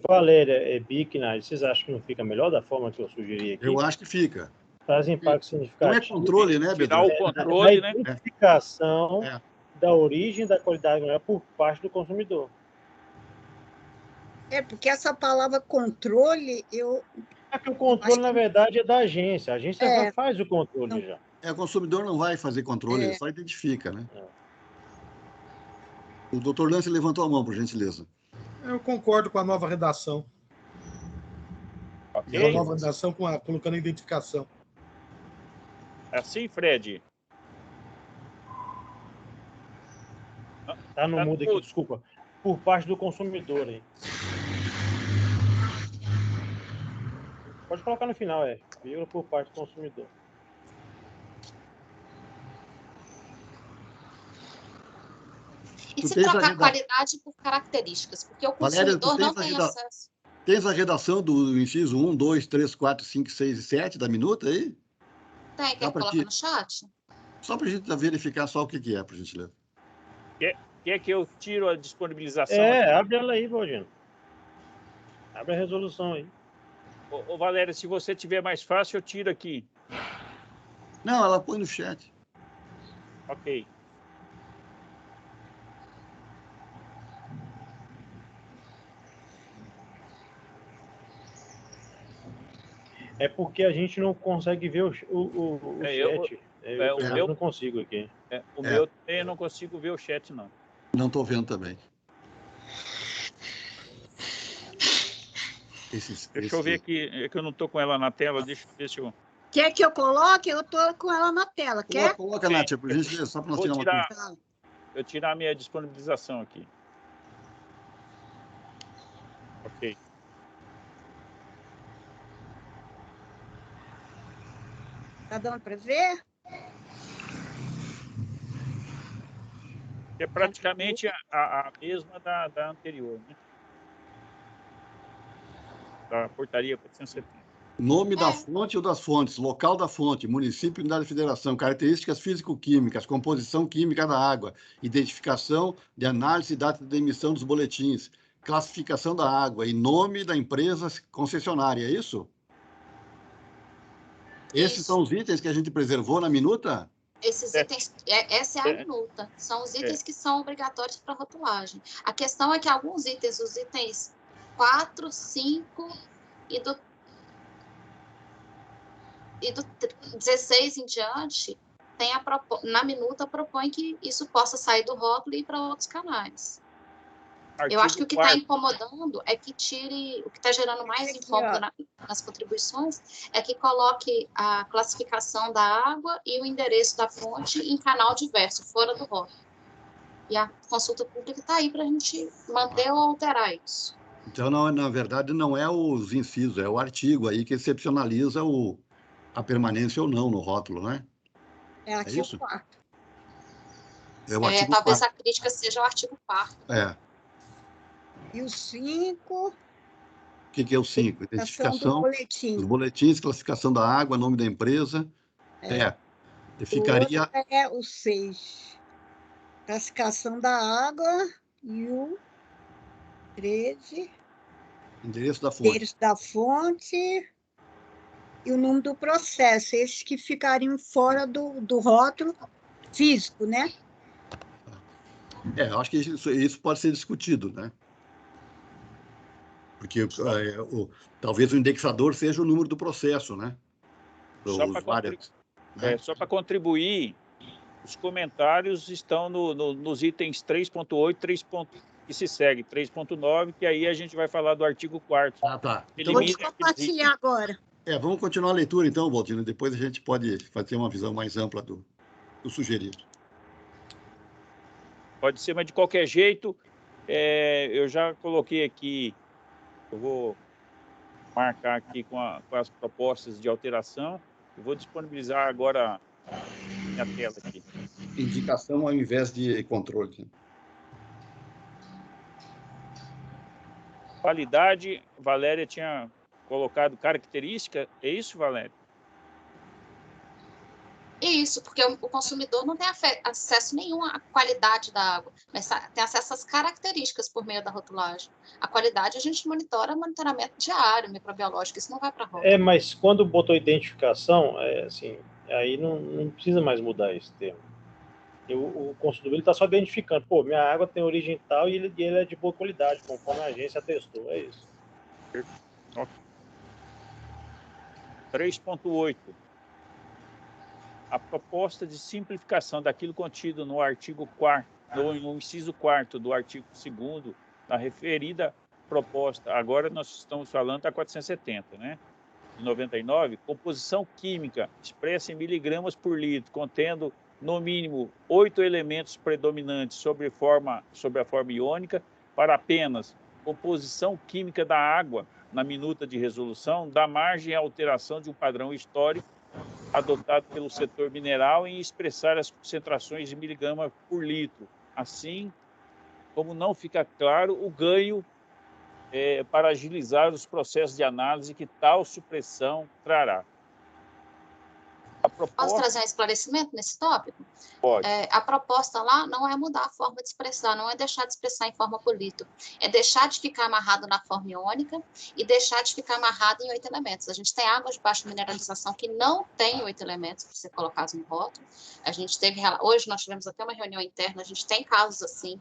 Valéria, Bicknard, vocês acham que não fica melhor da forma que eu sugeri aqui? Eu acho que fica. Traz impacto Não é significativo. controle, né, Tirar Bedran? o controle, Da né? identificação É. da origem da qualidade por parte do consumidor. Porque essa palavra controle, Porque o controle, na verdade, é da agência. A agência já faz o controle já. O consumidor não vai fazer controle, ele só identifica, né? O doutor Lance levantou a mão, por gentileza. Eu concordo com a nova redação. Ok? A nova redação colocando a identificação. É assim, Fred? Tá no mudo aqui, desculpa. Por parte do consumidor aí. Pode colocar no final, vírgula por parte do consumidor. E se trocar qualidade por características, porque o consumidor Valéria, não tem acesso. Tens a redação do inciso 1, 2, 3, 4, 5, 6 e 7 da minuta aí? Tem, quer colocar no chat? Só para a gente verificar só o que é, por gentileza. Quer que eu tiro a disponibilização? Abre ela aí, Valdino. Abre a resolução aí. Ô, Valéria, se você tiver mais fácil, eu tiro aqui. Não, ela põe no chat. Ok. É porque a gente não consegue ver o chat. Eu não consigo aqui. O meu também eu não consigo ver o chat, não. Não estou vendo também. Deixa eu ver aqui, é que eu não estou com ela na tela, deixa eu ver se eu... Quer que eu coloque? Eu estou com ela na tela, quer? Coloca, Nath, por gentileza, só para nós tirar uma coisa. Eu tirar a minha disponibilização aqui. Ok. Tá dando para ver? É praticamente a mesma da anterior, né? Da portaria 470. Nome da fonte ou das fontes, local da fonte, município, unidade de federação, características físico-químicas, composição química da água, identificação de análise e data de emissão dos boletins, classificação da água e nome da empresa concessionária, é isso? Esses são os itens que a gente preservou na minuta? Esses itens, essa é a minuta, são os itens que são obrigatórios para rotulagem. A questão é que alguns itens, os itens 4, 5 e do 16 em diante, na minuta propõe que isso possa sair do rótulo e ir para outros canais. Eu acho que o que está incomodando é que tire, o que está gerando mais incômodo nas contribuições é que coloque a classificação da água e o endereço da fonte em canal diverso, fora do rótulo. E a consulta pública está aí para a gente manter ou alterar isso. Então, na verdade, não é os incisos, é o artigo aí que excepcionaliza a permanência ou não no rótulo, né? É artigo 4. Talvez a crítica seja o artigo 4. E o 5... O que é o 5? Identificação dos boletins, classificação da água, nome da empresa. Ficaria... O 6. Classificação da água e o 13... Endereço da fonte. Endereço da fonte e o nome do processo. Esses que ficariam fora do rótulo físico, né? Eu acho que isso pode ser discutido, né? Porque talvez o indexador seja o número do processo, né? Só para contribuir, os comentários estão nos itens 3.8, 3. E se segue 3.9, que aí a gente vai falar do artigo 4º. Tá. Então, vamos compartilhar agora. Vamos continuar a leitura, então, Baldino. Depois a gente pode fazer uma visão mais ampla do sugerido. Pode ser, mas de qualquer jeito, eu já coloquei aqui, eu vou marcar aqui com as propostas de alteração, eu vou disponibilizar agora a minha tela aqui. Indicação ao invés de controle. Qualidade, Valéria tinha colocado característica, é isso, Valéria? Isso, porque o consumidor não tem acesso nenhum à qualidade da água, mas tem acesso às características por meio da rotulagem. A qualidade a gente monitora, monitoramento diário, microbiológico, isso não vai para a rótula. Mas quando botou identificação, assim, aí não precisa mais mudar esse termo. O consumidor está só identificando, pô, minha água tem origem tal e ele é de boa qualidade, conforme a agência atestou, é isso. 3.8. A proposta de simplificação daquilo contido no artigo 4º, no inciso 4º do artigo 2º, da referida proposta, agora nós estamos falando da 470, né? De 99, composição química expressa em miligramas por litro, contendo no mínimo 8 elementos predominantes sobre a forma iônica, para apenas composição química da água na minuta de resolução, dá margem à alteração de um padrão histórico adotado pelo setor mineral em expressar as concentrações de miligrama por litro. Assim, como não fica claro o ganho para agilizar os processos de análise que tal supressão trará. Posso trazer um esclarecimento nesse tópico? Pode. A proposta lá não é mudar a forma de expressar, não é deixar de expressar em forma por litro, é deixar de ficar amarrado na forma iônica e deixar de ficar amarrado em 8 elementos. A gente tem águas de baixa mineralização que não tem 8 elementos para ser colocados no rótulo. Hoje nós tivemos até uma reunião interna, a gente tem casos assim,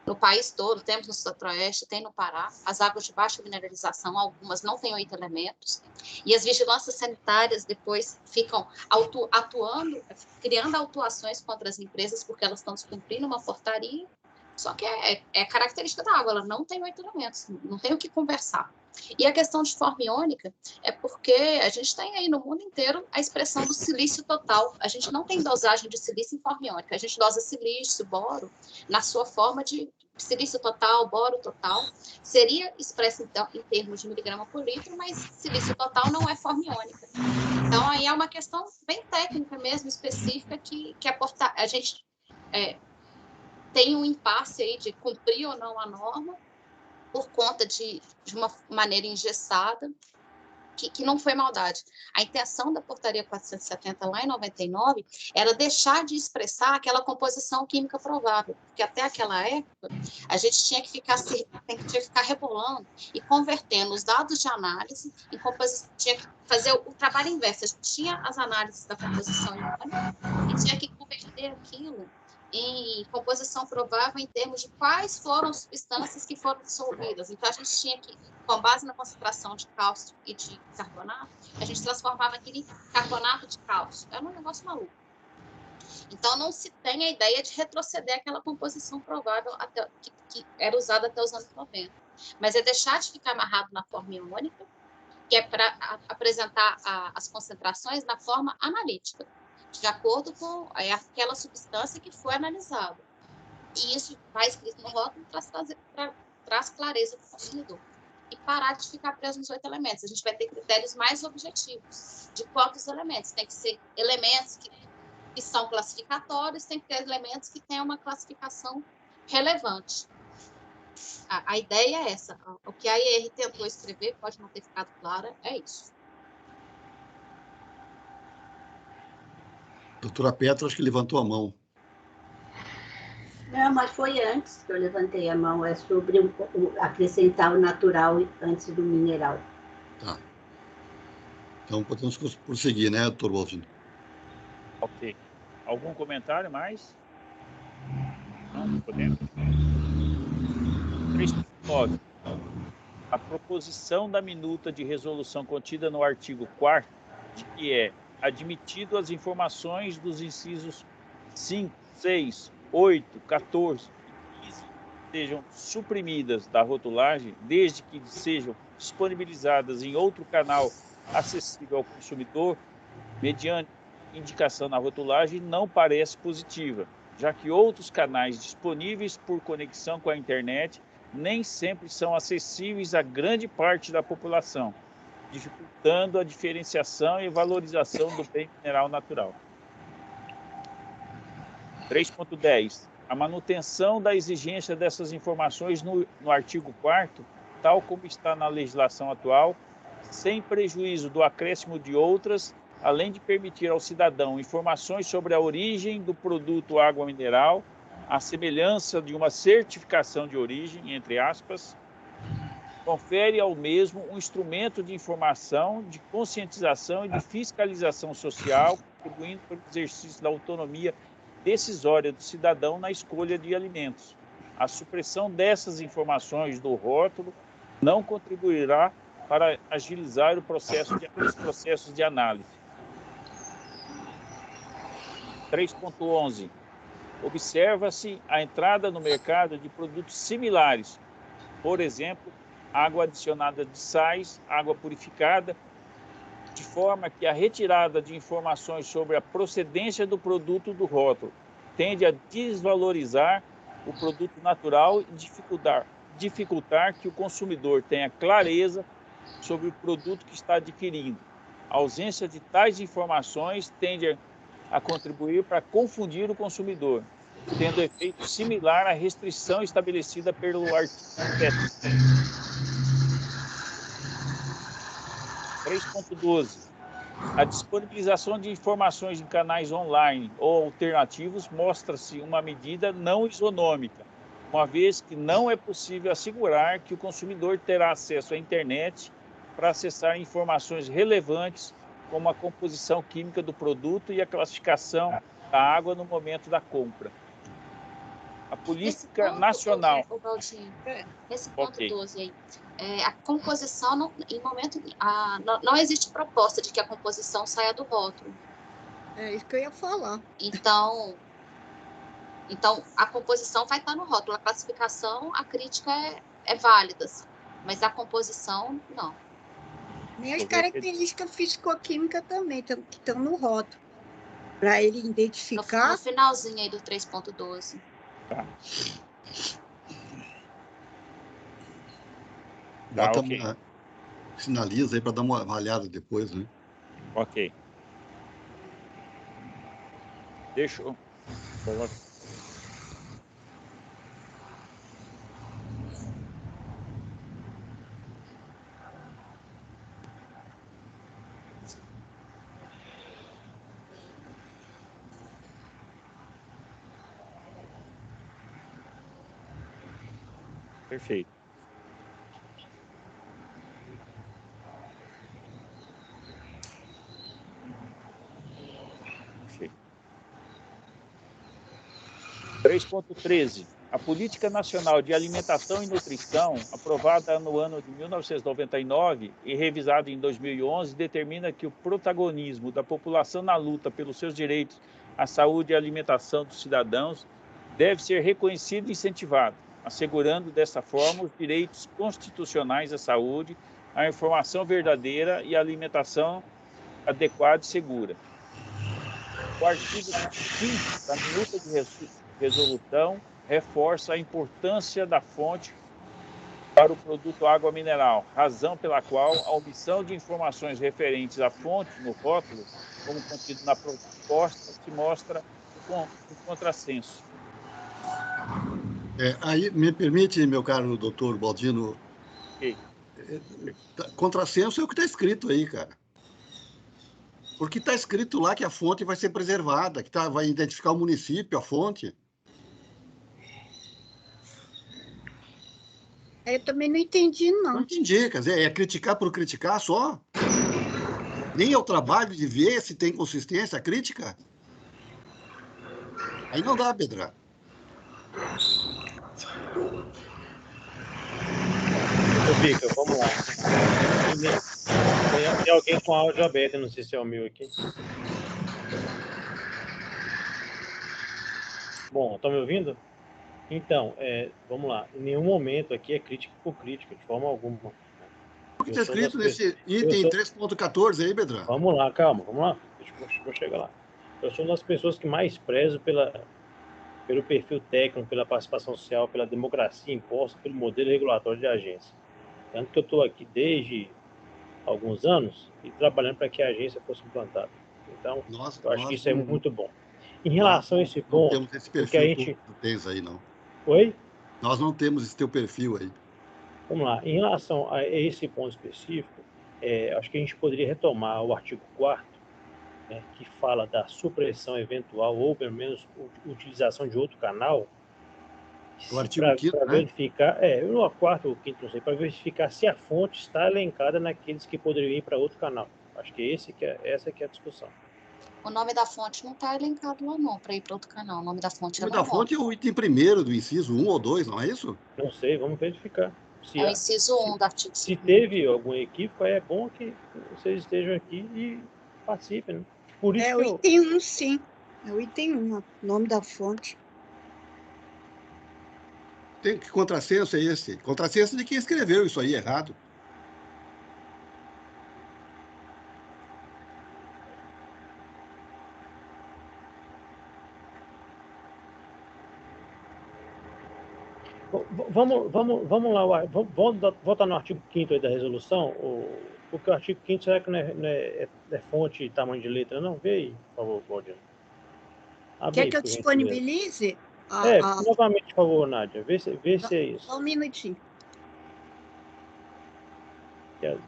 no país todo, temos no Centro-Oeste, tem no Pará, as águas de baixa mineralização, algumas não têm 8 elementos, e as vigilâncias sanitárias depois ficam atuando, criando autuações contra as empresas, porque elas estão descumprindo uma portaria, só que é característica da água, ela não tem 8 elementos, não tem o que conversar. E a questão de forma iônica é porque a gente tem aí no mundo inteiro a expressão do silício total. A gente não tem dosagem de silício em forma iônica. A gente dosa silício, boro, na sua forma de silício total, boro total. Seria expresso então, em termos de miligrama por litro, mas silício total não é forma iônica. Então, aí é uma questão bem técnica mesmo, específica, que a gente tem um impasse aí de cumprir ou não a norma, por conta de uma maneira engessada, que não foi maldade. A intenção da portaria 470 lá em 99 era deixar de expressar aquela composição química provável, porque até aquela época a gente tinha que ficar rebolando e convertendo os dados de análise em composição, tinha que fazer o trabalho inverso. A gente tinha as análises da composição iônica e tinha que converter aquilo em composição provável em termos de quais foram as substâncias que foram dissolvidas. Então, a gente tinha que, com base na concentração de cálcio e de carbonato, a gente transformava aquilo em carbonato de cálcio. Era um negócio maluco. Então, não se tem a ideia de retroceder aquela composição provável que era usada até os anos 90. Mas é deixar de ficar amarrado na forma iônica, que é para apresentar as concentrações na forma analítica, de acordo com aquela substância que foi analisada. E isso vai escrito no rótulo e traz clareza para o consumidor. E parar de ficar preso nos 8 elementos. A gente vai ter critérios mais objetivos de quantos elementos. Tem que ser elementos que são classificatórios, tem que ter elementos que tenham uma classificação relevante. A ideia é essa. O que a IR tentou escrever, pode não ter ficado clara, é isso. Doutora Petra, acho que levantou a mão. Não, mas foi antes que eu levantei a mão. É sobre acrescentar o natural antes do mineral. Tá. Então, podemos prosseguir, né, doutor Wolfson? Ok. Algum comentário mais? Não podemos. 3.9. A proposição da minuta de resolução contida no artigo 4º, de que é admitido as informações dos incisos 5, 6, 8, 14 e 15 sejam suprimidas da rotulagem, desde que sejam disponibilizadas em outro canal acessível ao consumidor, mediante indicação na rotulagem, não parece positiva, já que outros canais disponíveis por conexão com a internet nem sempre são acessíveis a grande parte da população, dificultando a diferenciação e valorização do bem mineral natural. 3.10. A manutenção da exigência dessas informações no artigo 4º, tal como está na legislação atual, sem prejuízo do acréscimo de outras, além de permitir ao cidadão informações sobre a origem do produto água mineral, a semelhança de uma certificação de origem, entre aspas, confere ao mesmo um instrumento de informação, de conscientização e de fiscalização social, contribuindo para o exercício da autonomia decisória do cidadão na escolha de alimentos. A supressão dessas informações do rótulo não contribuirá para agilizar os processos de análise. 3.11. Observa-se a entrada no mercado de produtos similares, por exemplo, água adicionada de sais, água purificada, de forma que a retirada de informações sobre a procedência do produto do rótulo tende a desvalorizar o produto natural e dificultar que o consumidor tenha clareza sobre o produto que está adquirindo. A ausência de tais informações tende a contribuir para confundir o consumidor, tendo efeito similar à restrição estabelecida pelo artigo 7. 3.12. A disponibilização de informações em canais online ou alternativos mostra-se uma medida não isonômica, uma vez que não é possível assegurar que o consumidor terá acesso à internet para acessar informações relevantes como a composição química do produto e a classificação da água no momento da compra. A política nacional... Esse ponto 12 aí, a composição, não existe proposta de que a composição saia do rótulo. É isso que eu ia falar. Então a composição vai estar no rótulo. A classificação, a crítica é válida, assim, mas a composição, não. Nem as características físico-químicas também, que estão no rótulo. Para ele identificar... No finalzinho aí do 3.12. Tá. Bota ok. Sinaliza aí para dar uma olhada depois, né? Ok. Deixa eu... Perfeito. Perfeito. 3.13. A Política Nacional de Alimentação e Nutrição, aprovada no ano de 1999 e revisada em 2011, determina que o protagonismo da população na luta pelos seus direitos à saúde e à alimentação dos cidadãos deve ser reconhecido e incentivado, assegurando dessa forma os direitos constitucionais à saúde, à informação verdadeira e à alimentação adequada e segura. O artigo 5 da minuta de resolução reforça a importância da fonte para o produto água mineral, razão pela qual a omissão de informações referentes à fonte no rótulo, como contido na proposta, se mostra um contrassenso. Aí, me permite, meu caro doutor Baldino, contrassenso é o que está escrito aí, cara. Porque está escrito lá que a fonte vai ser preservada, que vai identificar o município, a fonte. Eu também não entendi, não. Não entendi, quer dizer, é criticar por criticar só? Nem é o trabalho de ver se tem consistência a crítica? Aí não dá, Pedra. Fica, vamos lá. Tem alguém com áudio aberto, não sei se é o meu aqui. Bom, estão me ouvindo? Então, vamos lá. Em nenhum momento aqui é crítica por crítica, de forma alguma. O que está escrito nesse item 3.14 aí, Bedrão? Vamos lá, calma, vamos lá. Deixa eu chegar lá. Eu sou uma das pessoas que mais prezo pelo perfil técnico, pela participação social, pela democracia imposta, pelo modelo regulatório de agência. Tanto que eu estou aqui desde alguns anos e trabalhando para que a agência fosse implantada. Então, eu acho que isso é muito bom. Em relação a esse ponto, não temos esse perfil que a gente... que tu tens aí, não. Oi? Nós não temos esse teu perfil aí. Vamos lá. Em relação a esse ponto específico, acho que a gente poderia retomar o artigo 4º, né, que fala da supressão eventual ou pelo menos utilização de outro canal, O artigo 5º, para né? verificar, no quarto ou quinto, não sei, para verificar se a fonte está elencada naqueles que poderiam ir para outro canal. Acho que essa que é a discussão. O nome da fonte não está elencado lá não, para ir para outro canal. O nome da fonte O é nome da lá fonte é o item 1º do inciso 1 ou 2, não é isso? Não sei, vamos verificar. É o inciso 1 do artigo 2º. Se teve algum equívoco, é bom que vocês estejam aqui e participem, né? Por isso É que o item 1, sim. É o item 1, o nome da fonte. Que contrassenso é esse? Contrassenso de quem escreveu isso aí errado. Vamos lá, vamos voltar no artigo 5º aí da resolução, porque o artigo 5º será que não é fonte e tamanho de letra, não? Vê aí, por favor, Claudio. Quer que eu disponibilize? Novamente, por favor, Nádia, vê se é isso. Só um minutinho.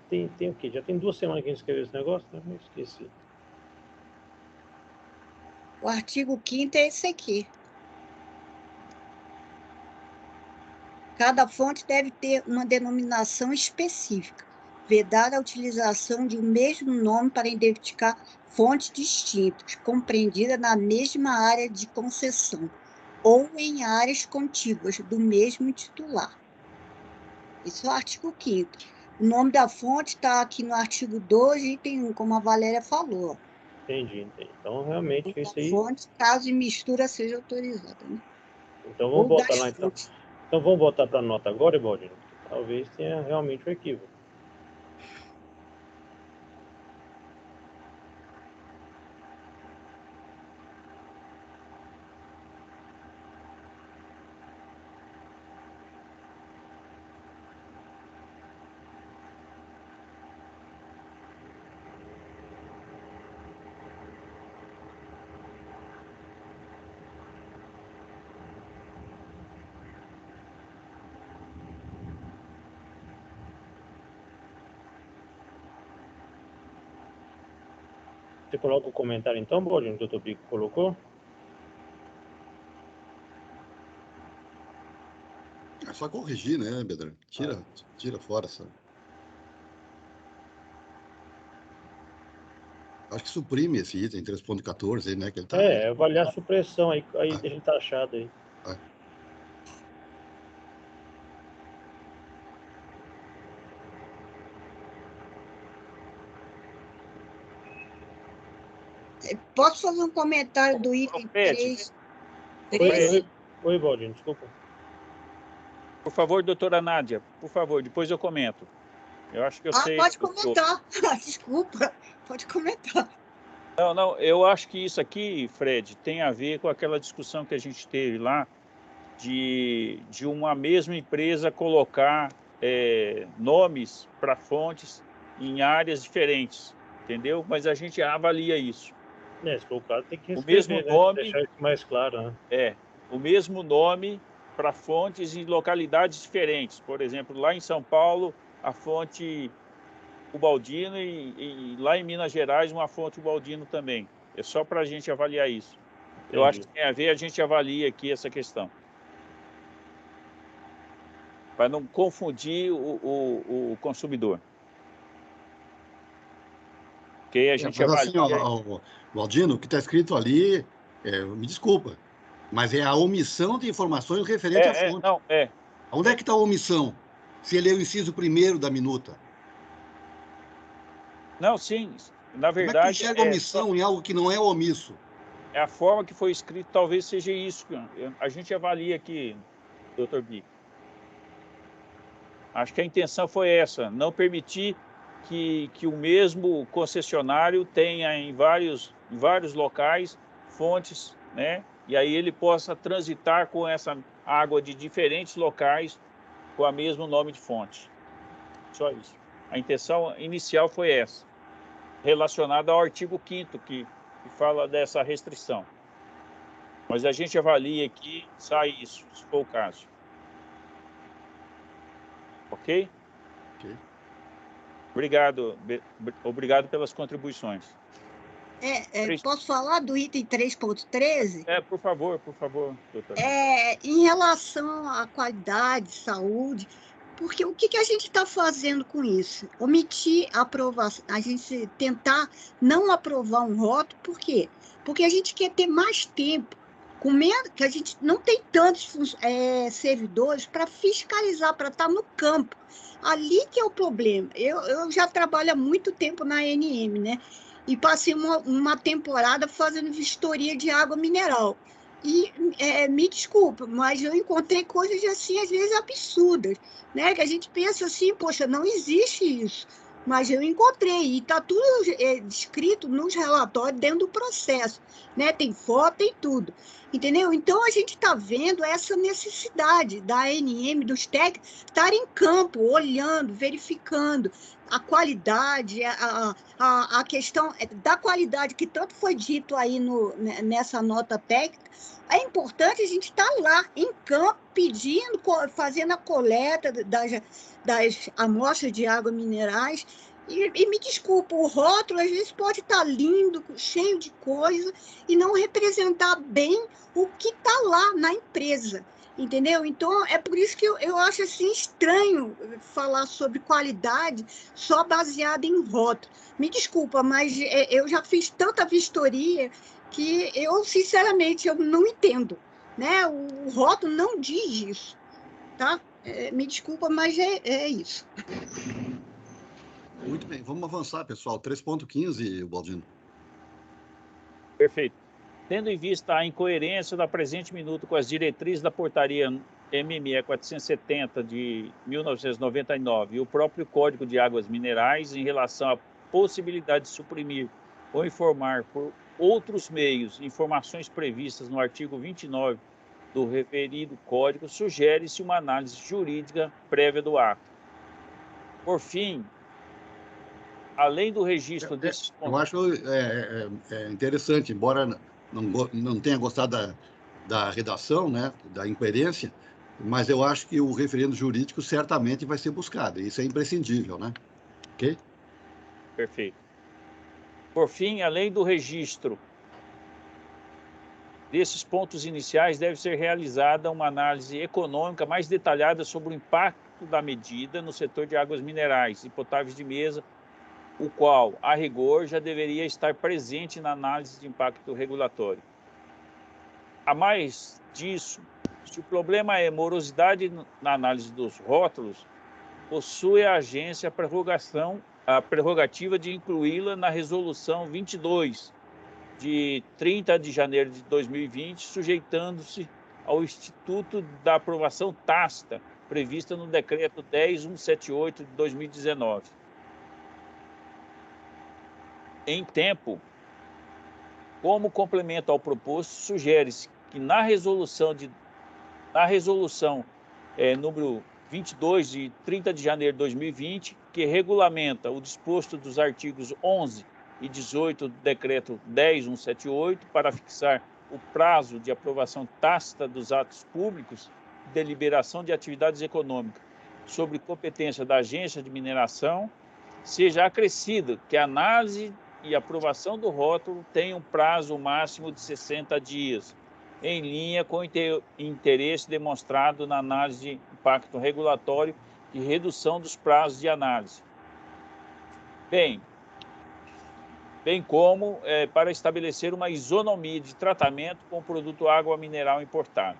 Tem o quê? Já tem 2 semanas que a gente escreveu esse negócio, né? Eu esqueci. O artigo 5º é esse aqui. Cada fonte deve ter uma denominação específica, vedada a utilização de um mesmo nome para identificar fontes distintas, compreendidas na mesma área de concessão, ou em áreas contíguas do mesmo titular. Esse é o artigo 5º. O nome da fonte está aqui no artigo 2, item 1, como a Valéria falou. Entendi. Então, realmente, isso aí... Fonte, caso de mistura seja autorizada. Né? Então, vamos botar lá, então. Então, vamos voltar para a nota agora, Ibaldino? Talvez tenha realmente um equívoco. Você coloca o comentário, então, Baldino, que o Dr. Bico colocou? É só corrigir, né, Bedran? Tira fora essa. Acho que suprime esse item 3.14 aí, né? Que ele tá... avaliar a supressão aí deixa ele taxado aí. Posso fazer um comentário do item 3? Oi, Baldino, desculpa. Por favor, doutora Nádia, por favor, depois eu comento. Eu acho que eu sei. Pode comentar. Desculpa, pode comentar. Não, eu acho que isso aqui, Fred, tem a ver com aquela discussão que a gente teve lá de uma mesma empresa colocar nomes para fontes em áreas diferentes, entendeu? Mas a gente avalia isso. Se for o caso, tem que o mesmo nome, deixar isso mais claro, né? O mesmo nome para fontes em localidades diferentes. Por exemplo, lá em São Paulo, a fonte Ubaldino e lá em Minas Gerais, uma fonte Ubaldino também. É só para a gente avaliar isso. Entendi. Eu acho que tem a ver, a gente avalia aqui essa questão. Para não confundir o consumidor. Porque a gente avalia... Assim, Ubaldino, o que está escrito ali, me desculpa, mas é a omissão de informações referentes à fonte. Onde é que está a omissão? Se ele é o inciso 1º da minuta. Não, sim. Na verdade... Como é que enxerga omissão em algo que não é omisso? É a forma que foi escrito, talvez seja isso. A gente avalia aqui, Dr. Bico. Acho que a intenção foi essa, não permitir que o mesmo concessionário tenha em vários locais fontes, né? E aí ele possa transitar com essa água de diferentes locais com o mesmo nome de fonte. Só isso. A intenção inicial foi essa, relacionada ao artigo 5º, que fala dessa restrição. Mas a gente avalia aqui, sai isso, se for o caso. Ok? Ok. Obrigado pelas contribuições. Posso falar do item 3.13? Por favor, doutora. Em relação à qualidade, saúde, porque o que a gente está fazendo com isso? Omitir a aprovação, a gente tentar não aprovar um rótulo, por quê? Porque a gente quer ter mais tempo, com medo que a gente não tem tantos servidores para fiscalizar, para estar no campo. Ali que é o problema. Eu já trabalho há muito tempo na ANM, né? E passei uma temporada fazendo vistoria de água mineral. E me desculpa, mas eu encontrei coisas assim, às vezes absurdas, né? Que a gente pensa assim, poxa, não existe isso. Mas eu encontrei, e está tudo descrito nos relatórios dentro do processo, né? Tem foto, tem tudo, entendeu? Então, a gente está vendo essa necessidade da ANM, dos técnicos, estar em campo, olhando, verificando a qualidade, a questão da qualidade, que tanto foi dito aí nessa nota técnica. É importante a gente estar lá, em campo, pedindo, fazendo a coleta das amostras de água minerais. E me desculpa, o rótulo às vezes pode estar lindo, cheio de coisa, e não representar bem o que está lá na empresa, entendeu? Então, é por isso que eu acho assim, estranho falar sobre qualidade só baseada em rótulo. Me desculpa, mas eu já fiz tanta vistoria que eu, sinceramente, eu não entendo, né? O rótulo não diz isso, tá? Me desculpa, mas é isso. Muito bem, vamos avançar, pessoal. 3.15, Baldino. Perfeito. Tendo em vista a incoerência da presente minuto com as diretrizes da portaria MME 470 de 1999 e o próprio Código de Águas Minerais em relação à possibilidade de suprimir ou informar por outros meios informações previstas no artigo 29 do referido Código, sugere-se uma análise jurídica prévia do ato. Por fim, além do registro desses pontos... Eu acho interessante, embora não tenha gostado da redação, né, da incoerência, mas eu acho que o referendo jurídico certamente vai ser buscado, e isso é imprescindível, né? Ok? Perfeito. Por fim, além do registro desses pontos iniciais, deve ser realizada uma análise econômica mais detalhada sobre o impacto da medida no setor de águas minerais e potáveis de mesa, o qual, a rigor, já deveria estar presente na análise de impacto regulatório. A mais disso, se o problema é morosidade na análise dos rótulos, possui a agência a prerrogativa de incluí-la na Resolução 22, de 30 de janeiro de 2020, sujeitando-se ao Instituto da Aprovação Tácita, prevista no Decreto 10.178 de 2019. Em tempo, como complemento ao proposto, sugere-se que na resolução número 22 de 30 de janeiro de 2020, que regulamenta o disposto dos artigos 11 e 18 do Decreto 10.178 para fixar o prazo de aprovação tácita dos atos públicos de deliberação de atividades econômicas sobre competência da Agência de Mineração, seja acrescido que a análise e aprovação do rótulo tenha um prazo máximo de 60 dias, em linha com o interesse demonstrado na análise de impacto regulatório e redução dos prazos de análise. Bem como para estabelecer uma isonomia de tratamento com o produto água mineral importado.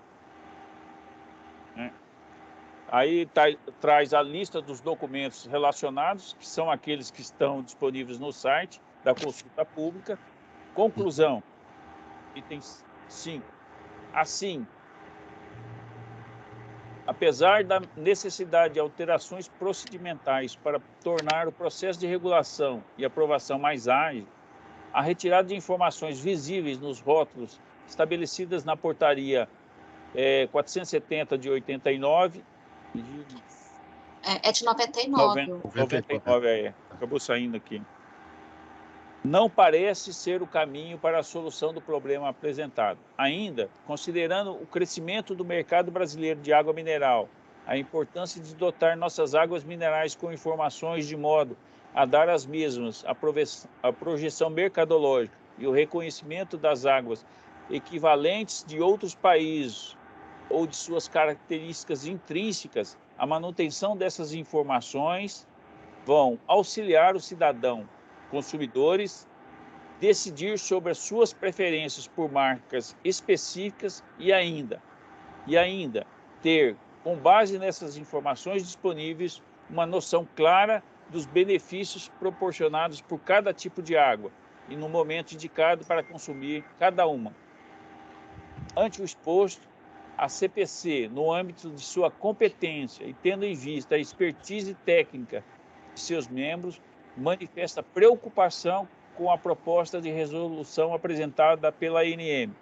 Aí traz a lista dos documentos relacionados, que são aqueles que estão disponíveis no site da consulta pública. Conclusão, item 5. Assim, apesar da necessidade de alterações procedimentais para tornar o processo de regulação e aprovação mais ágil, a retirada de informações visíveis nos rótulos estabelecidas na portaria 470 de 89... É de 99. 99, acabou saindo aqui. Não parece ser o caminho para a solução do problema apresentado. Ainda, considerando o crescimento do mercado brasileiro de água mineral, a importância de dotar nossas águas minerais com informações de modo a dar às mesmas a projeção mercadológica e o reconhecimento das águas equivalentes de outros países ou de suas características intrínsecas, a manutenção dessas informações vão auxiliar o cidadão, consumidores, decidir sobre as suas preferências por marcas específicas e ainda ter, com base nessas informações disponíveis, uma noção clara dos benefícios proporcionados por cada tipo de água e no momento indicado para consumir cada uma. Ante o exposto, a CPC, no âmbito de sua competência e tendo em vista a expertise técnica de seus membros, manifesta preocupação com a proposta de resolução apresentada pela ANM,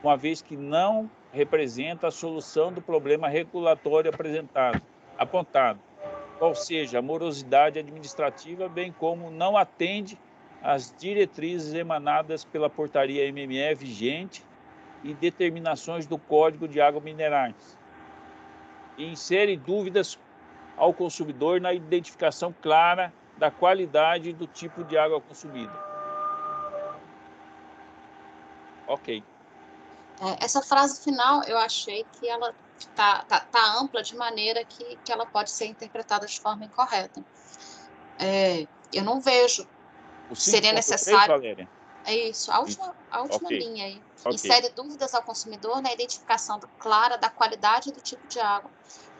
uma vez que não representa a solução do problema regulatório apontado, qual seja a morosidade administrativa, bem como não atende às diretrizes emanadas pela portaria MME vigente e determinações do Código de Águas Minerais, e insere dúvidas ao consumidor na identificação clara da qualidade do tipo de água consumida. Ok. Essa frase final, eu achei que ela tá ampla de maneira que ela pode ser interpretada de forma incorreta. Eu não vejo seria necessário... Valéria? É isso, a última Okay. linha aí. Okay. Insere dúvidas ao consumidor na identificação clara da qualidade do tipo de água.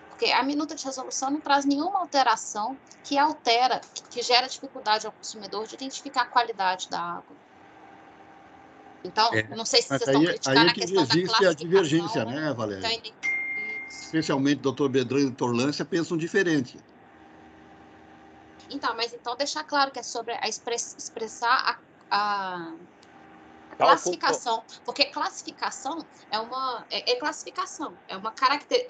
Porque a minuta de resolução não traz nenhuma alteração que gera dificuldade ao consumidor de identificar a qualidade da água. Então, não sei se vocês estão criticando a questão da classificação. Existe a divergência, né, Valéria? Então, especialmente o Dr. Bedran e o Dr. Lância pensam diferente. Então, mas então deixar claro que é sobre expressar a classificação, porque classificação é classificação, é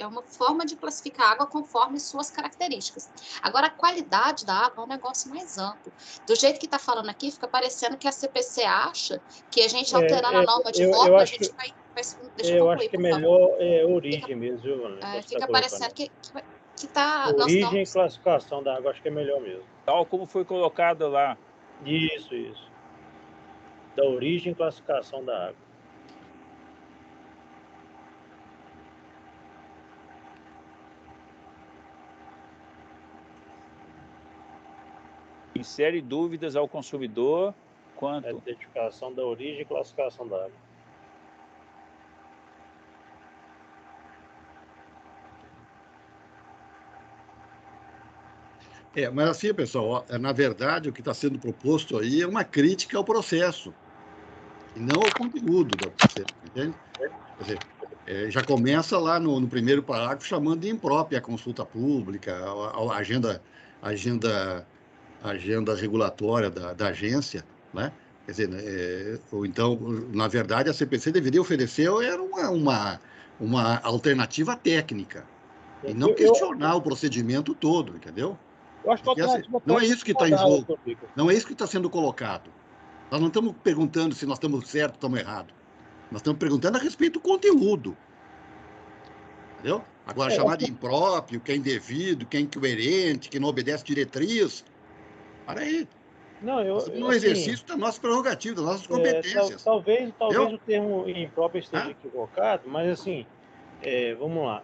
uma forma de classificar a água conforme suas características. Agora, a qualidade da água é um negócio mais amplo. Do jeito que está falando aqui, fica parecendo que a CPC acha que a gente alterando a norma de forma, a gente vai deixa eu concluir, eu acho que melhor é origem mesmo, viu? Fica parecendo que tá... Origem e classificação da água, acho que é melhor mesmo. Tal como foi colocado lá. Isso. Da origem e classificação da água. Insere dúvidas ao consumidor quanto... Identificação da origem e classificação da água. Mas assim, pessoal, na verdade, o que está sendo proposto aí é uma crítica ao processo, e não ao conteúdo do processo, entende? Quer dizer, já começa lá no primeiro parágrafo chamando de imprópria a consulta pública, a agenda regulatória da agência, né? Quer dizer, ou então, na verdade, a CPC deveria oferecer uma alternativa técnica, e não questionar o procedimento todo, entendeu? Eu acho que não é isso que está em jogo, não é isso que está sendo colocado. Nós não estamos perguntando se nós estamos certos ou estamos errados. Nós estamos perguntando a respeito do conteúdo. Entendeu? Agora, chamar de impróprio, que é indevido, que é incoerente, que não obedece diretriz. Para aí. No exercício da nossa prerrogativa, das nossas competências. Talvez o termo impróprio esteja equivocado, mas assim, vamos lá.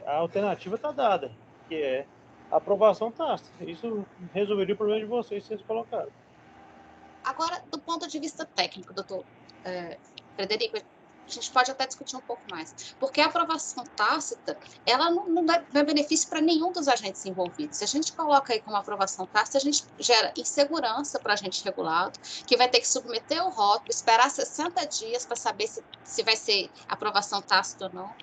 A alternativa está dada, que é a aprovação tácita. Isso resolveria o problema de vocês se vocês colocaram. Agora, do ponto de vista técnico, doutor Frederico, a gente pode até discutir um pouco mais. Porque a aprovação tácita, ela não é benefício para nenhum dos agentes envolvidos. Se a gente coloca aí como aprovação tácita, a gente gera insegurança para o agente regulado, que vai ter que submeter o rótulo, esperar 60 dias para saber se vai ser aprovação tácita ou não.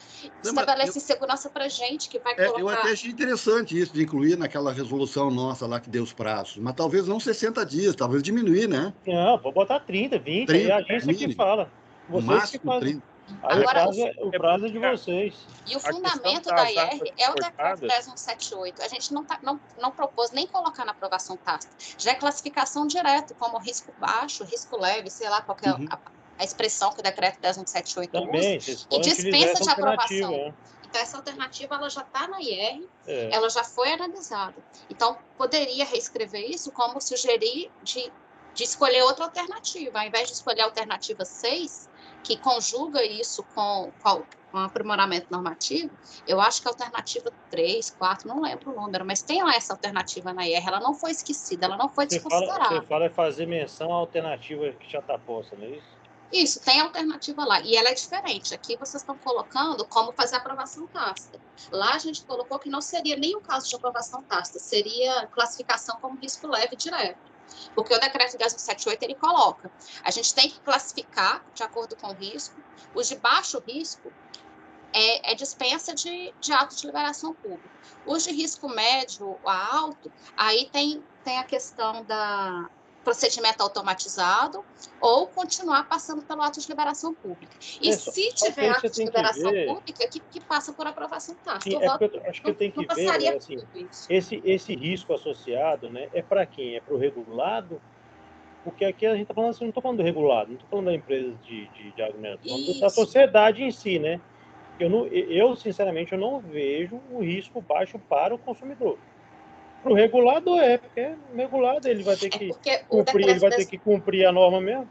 Estabelece insegurança para a gente que vai colocar... Eu até achei interessante isso, de incluir naquela resolução nossa lá que deu os prazos. Mas talvez não 60 dias, talvez diminuir, né? Não, vou botar 30, 20, 30, e a agência que fala. Vocês que fazem. Agora, o prazo é de vocês. E o fundamento da IR é o decreto 10178. A gente não propôs nem colocar na aprovação tácita. Já é classificação direto, como risco baixo, risco leve, sei lá qual que é a expressão que o decreto 10178 também, usa. E dispensa de aprovação. Então, essa alternativa ela já está na IR, ela já foi analisada. Então, poderia reescrever isso como sugerir de de escolher outra alternativa. Ao invés de escolher a alternativa 6, que conjuga isso com um aprimoramento normativo, eu acho que a alternativa 3, 4, não lembro o número, mas tem lá essa alternativa na IR, ela não foi esquecida, ela não foi desconsiderada. Você fala é fazer menção à alternativa que já está posta, não é isso? Isso, tem alternativa lá, e ela é diferente. Aqui vocês estão colocando como fazer aprovação tácita. Lá a gente colocou que não seria nem o caso de aprovação tácita, seria classificação como risco leve direto. Porque o decreto 10.178, ele coloca, a gente tem que classificar, de acordo com o risco, os de baixo risco é dispensa de ato de liberação pública. Os de risco médio a alto, aí tem a questão da procedimento automatizado ou continuar passando pelo ato de liberação pública. E se tiver ato de liberação pública, que passa por aprovação tácita. Acho que eu tenho que ver, assim, esse risco associado, né, é para quem? É para o regulado? Porque aqui a gente está falando assim, não estou falando do regulado, não estou falando da empresa de agromineração, da sociedade em si, né? Eu, sinceramente, eu não vejo o risco baixo para o consumidor. Para o regulado porque o regulado ele vai ter que cumprir a norma mesmo.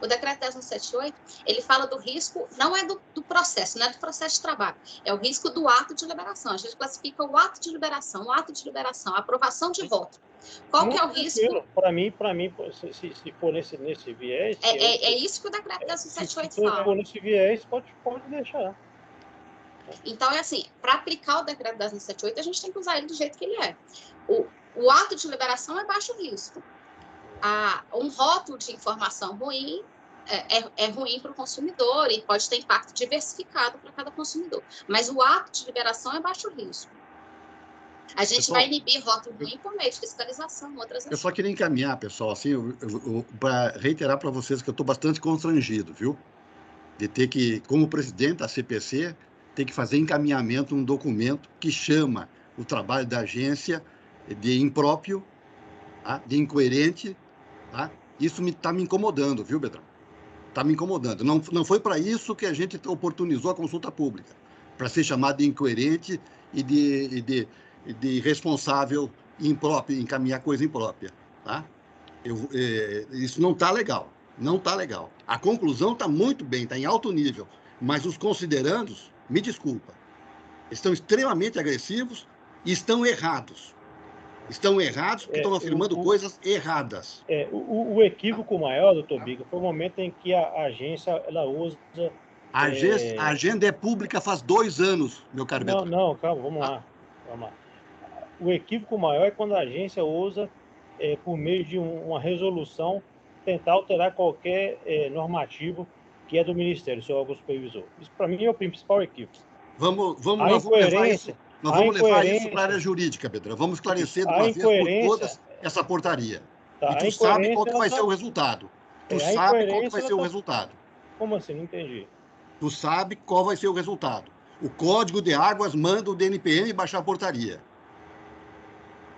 O decreto 10.178, ele fala do risco, não é do processo, não é do processo de trabalho, é o risco do ato de liberação. A gente classifica o ato de liberação, a aprovação de voto. Qual que é o risco? Para mim, se for nesse viés... É isso que o decreto 10.178 fala. Se for nesse viés, pode deixar. Então, é assim, para aplicar o decreto 10.178, a gente tem que usar ele do jeito que ele é. O ato de liberação é baixo risco. Um rótulo de informação ruim é ruim para o consumidor e pode ter impacto diversificado para cada consumidor. Mas o ato de liberação é baixo risco. A gente vai inibir rótulo ruim por meio de fiscalização, outras Eu só queria encaminhar, pessoal, assim, para reiterar para vocês que eu estou bastante constrangido, viu? De ter que, como presidente da CPC, ter que fazer encaminhamento num documento que chama o trabalho da agência de impróprio, tá? De incoerente. Tá? Isso está me incomodando, viu, Bedrão? Está me incomodando. Não foi para isso que a gente oportunizou a consulta pública, para ser chamado de incoerente e de irresponsável e impróprio, encaminhar coisa imprópria. Tá? Isso não está legal. Não está legal. A conclusão está muito bem, está em alto nível, mas os considerandos, me desculpa, estão extremamente agressivos e estão errados. Estão errados porque estão afirmando coisas erradas. O equívoco maior, doutor Biga, foi o momento em que a agência ela usa... A agenda é pública faz 2 anos, meu caro Beto. Não, calma, vamos lá. O equívoco maior é quando a agência usa, por meio de uma resolução, tentar alterar qualquer normativo que é do Ministério, seu órgão supervisor. Isso, para mim, é o principal equívoco. Nós vamos levar isso para a área jurídica, Pedro. Vamos esclarecer de uma vez por todas essa portaria. Tá, e tu sabe qual que vai ser o resultado. Tu sabe qual que vai ser o resultado. Como assim? Não entendi. Tu sabe qual vai ser o resultado. O Código de Águas manda o DNPM baixar a portaria.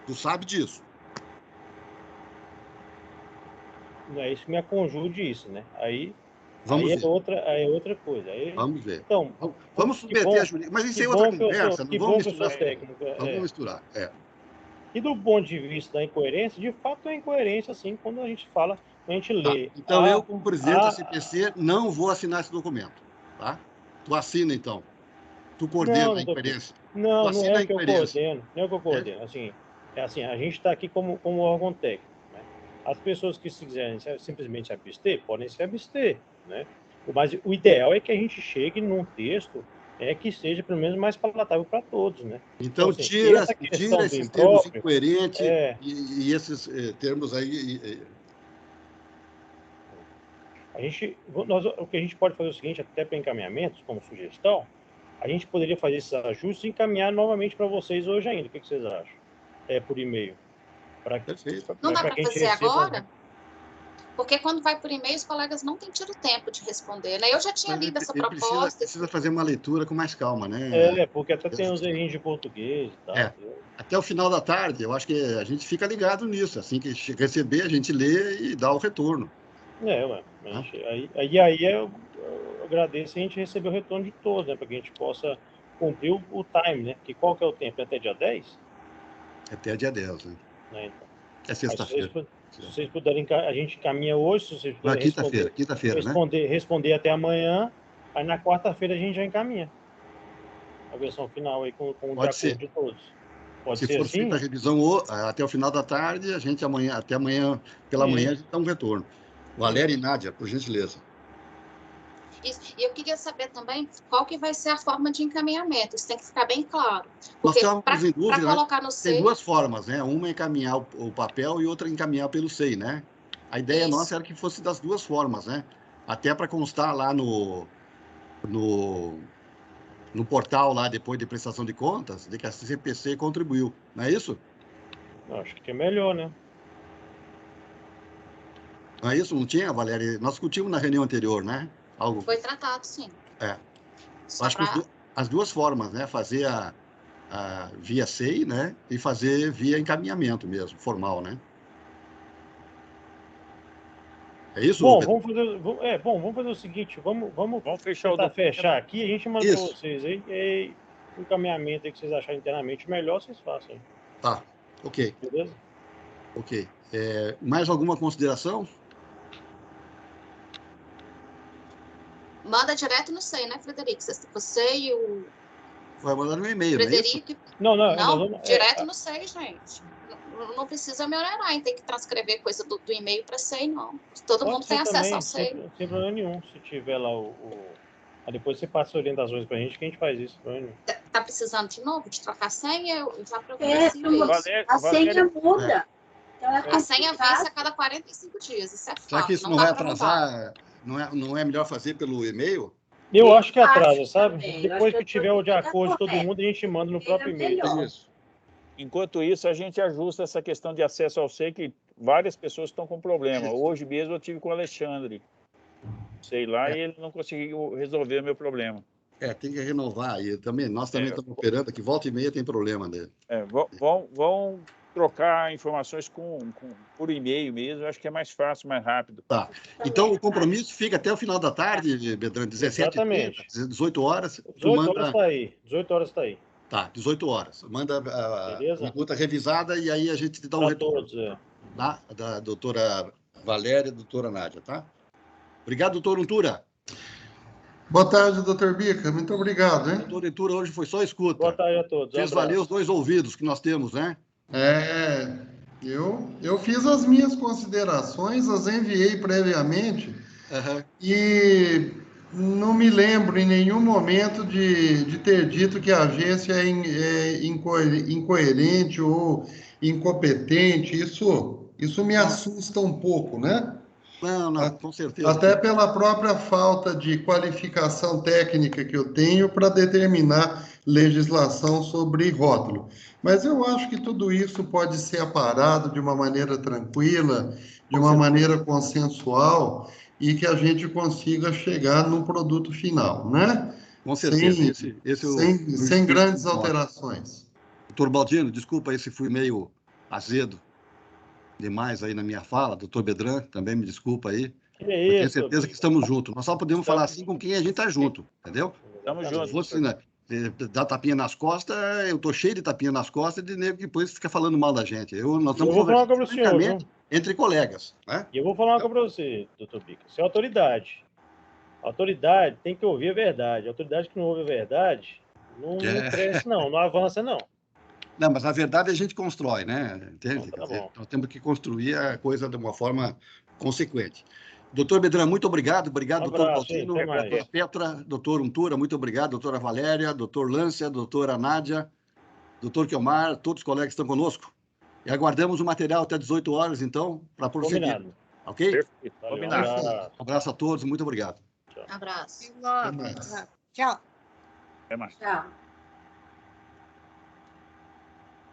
Tu sabe disso. Não é isso que me aconjude isso, né? Aí é outra coisa. Vamos ver. Então, vamos submeter a jurídica. Mas isso é outra conversa. Não vamos misturar. Vamos misturar. E do ponto de vista da incoerência, de fato é incoerência, assim, quando a gente fala, quando a gente lê. Então, eu, como presidente da CPC, não vou assinar esse documento. Tá? Tu assina, então. Tu coordena a incoerência. Não é o que eu coordeno. Não é o que eu coordeno. Assim, a gente está aqui como órgão técnico. Né? As pessoas que se quiserem simplesmente se abster, podem se abster. Né? Mas o ideal é que a gente chegue num texto que seja, pelo menos, mais palatável para todos. Né? Então, assim, tira esses termos incoerentes e esses termos aí... O que a gente pode fazer é o seguinte, até para encaminhamentos, como sugestão, a gente poderia fazer esses ajustes e encaminhar novamente para vocês hoje ainda. O que vocês acham? Por e-mail. Não dá para fazer agora? Porque quando vai por e-mail, os colegas não têm tido tempo de responder. Né? Eu já tinha lido essa proposta. Precisa fazer uma leitura com mais calma, né? Porque até tem uns errinhos de português e tal. Até o final da tarde, eu acho que a gente fica ligado nisso. Assim que receber, a gente lê e dá o retorno. Aí eu agradeço a gente receber o retorno de todos, né? Para que a gente possa cumprir o time, né? Que qual que é o tempo? Até dia 10? Até dia 10, né? Então. É sexta-feira. Se vocês puderem, a gente encaminha hoje, se vocês Na puderem quinta-feira, né? responder até amanhã, aí na quarta-feira a gente já encaminha a versão final aí com de acordo de todos. Pode Se ser for assim? feita a revisão até o final da tarde, a gente até amanhã, pela manhã, a gente dá um retorno. Valéria e Nádia, por gentileza. Isso. E eu queria saber também qual que vai ser a forma de encaminhamento. Isso tem que ficar bem claro. Nós Porque estávamos em dúvida, né? colocar no Tem SEI... duas formas, né? Uma é encaminhar o papel e outra é encaminhar pelo SEI, né? A ideia nossa era que fosse das duas formas, né? Até para constar lá no portal, lá depois de prestação de contas, de que a CPC contribuiu. Não é isso? Acho que é melhor, né? Não é isso? Não tinha, Valéria? Nós discutimos na reunião anterior, né? Algo... Foi tratado, sim. Acho que as duas formas, né? Fazer a via SEI, né? E fazer via encaminhamento mesmo, formal, né? É isso? Bom, vamos fazer o seguinte, vamos fechar aqui, a gente manda para vocês aí, e o encaminhamento aí que vocês acharem internamente melhor, vocês façam. Tá, ok. Beleza? Ok. Mais alguma consideração? Manda direto no SEI, né, Frederico? Você e o... Vai mandar no e-mail, Frederico... não é isso? Não, direto no SEI, gente. Não precisa me onerar em ter que transcrever coisa do e-mail para SEI, não. Todo mundo tem acesso ao SEI. Sem problema nenhum, se tiver lá depois você passa orientações para a gente, que a gente faz isso. Tá precisando de novo de trocar a senha? Eu já procurei a senha muda. A senha vence a cada 45 dias, isso é fato. Será que isso não vai atrasar? Não é melhor fazer pelo e-mail? Eu acho que atrasa, sabe? Depois que tiver o de acordo de todo mundo, a gente manda no próprio e-mail. Isso. Enquanto isso, a gente ajusta essa questão de acesso ao SEI, que várias pessoas estão com problema. Hoje mesmo eu tive com o Alexandre, sei lá, e ele não conseguiu resolver o meu problema. Tem que renovar. E nós também estamos operando aqui, volta e meia tem problema dele. Vão trocar informações por e-mail mesmo, acho que é mais fácil, mais rápido. Tá. Então, o compromisso fica até o final da tarde, Bedran, 17h30, 18 horas. 18 horas está aí. 18 horas está aí. Tá, 18 horas. Manda a minuta revisada e aí a gente te dá um retorno. Todos, tá? Da doutora Valéria e da doutora Nádia, tá? Obrigado, doutor Untura. Boa tarde, doutor Bica. Muito obrigado, hein? Doutor Untura hoje foi só escuta. Boa tarde a todos. Fez valer os dois ouvidos que nós temos, né? Eu fiz as minhas considerações, as enviei previamente e não me lembro em nenhum momento de ter dito que a agência é incoerente ou incompetente. Isso me assusta um pouco, né? Não, com certeza. Até pela própria falta de qualificação técnica que eu tenho para determinar legislação sobre rótulo. Mas eu acho que tudo isso pode ser aparado de uma maneira tranquila, de uma maneira consensual, e que a gente consiga chegar no produto final, né? Com certeza. Sem grandes alterações. Doutor Baldino, desculpa aí se fui meio azedo demais aí na minha fala. Doutor Bedran, também me desculpa aí. Tenho certeza que estamos juntos. Nós só podemos falar assim com quem a gente está junto, entendeu? Estamos juntos. Se fosse, né, dar tapinha nas costas, eu tô cheio de tapinha nas costas de nego que depois fica falando mal da gente. Nós estamos conversando entre colegas. Né? E eu vou falar uma coisa para você, doutor Bica. Você é autoridade. A autoridade tem que ouvir a verdade. A autoridade que não ouve a verdade não cresce, não avança, não. Não, mas na verdade a gente constrói, né? Entende? Então, tá bom. Nós temos que construir a coisa de uma forma consequente. Doutor Bedran, muito obrigado. Obrigado, doutor Baldino, doutora Petra, doutor Untura, muito obrigado, doutora Valéria, doutor Lância, doutora Nádia, doutor Kelmar, todos os colegas que estão conosco. E aguardamos o material até 18 horas, então, para prosseguir. Combinado. Ok? Perfeito. Combinado. Um abraço a todos, muito obrigado. Abraço. Tchau. Até mais. Tchau.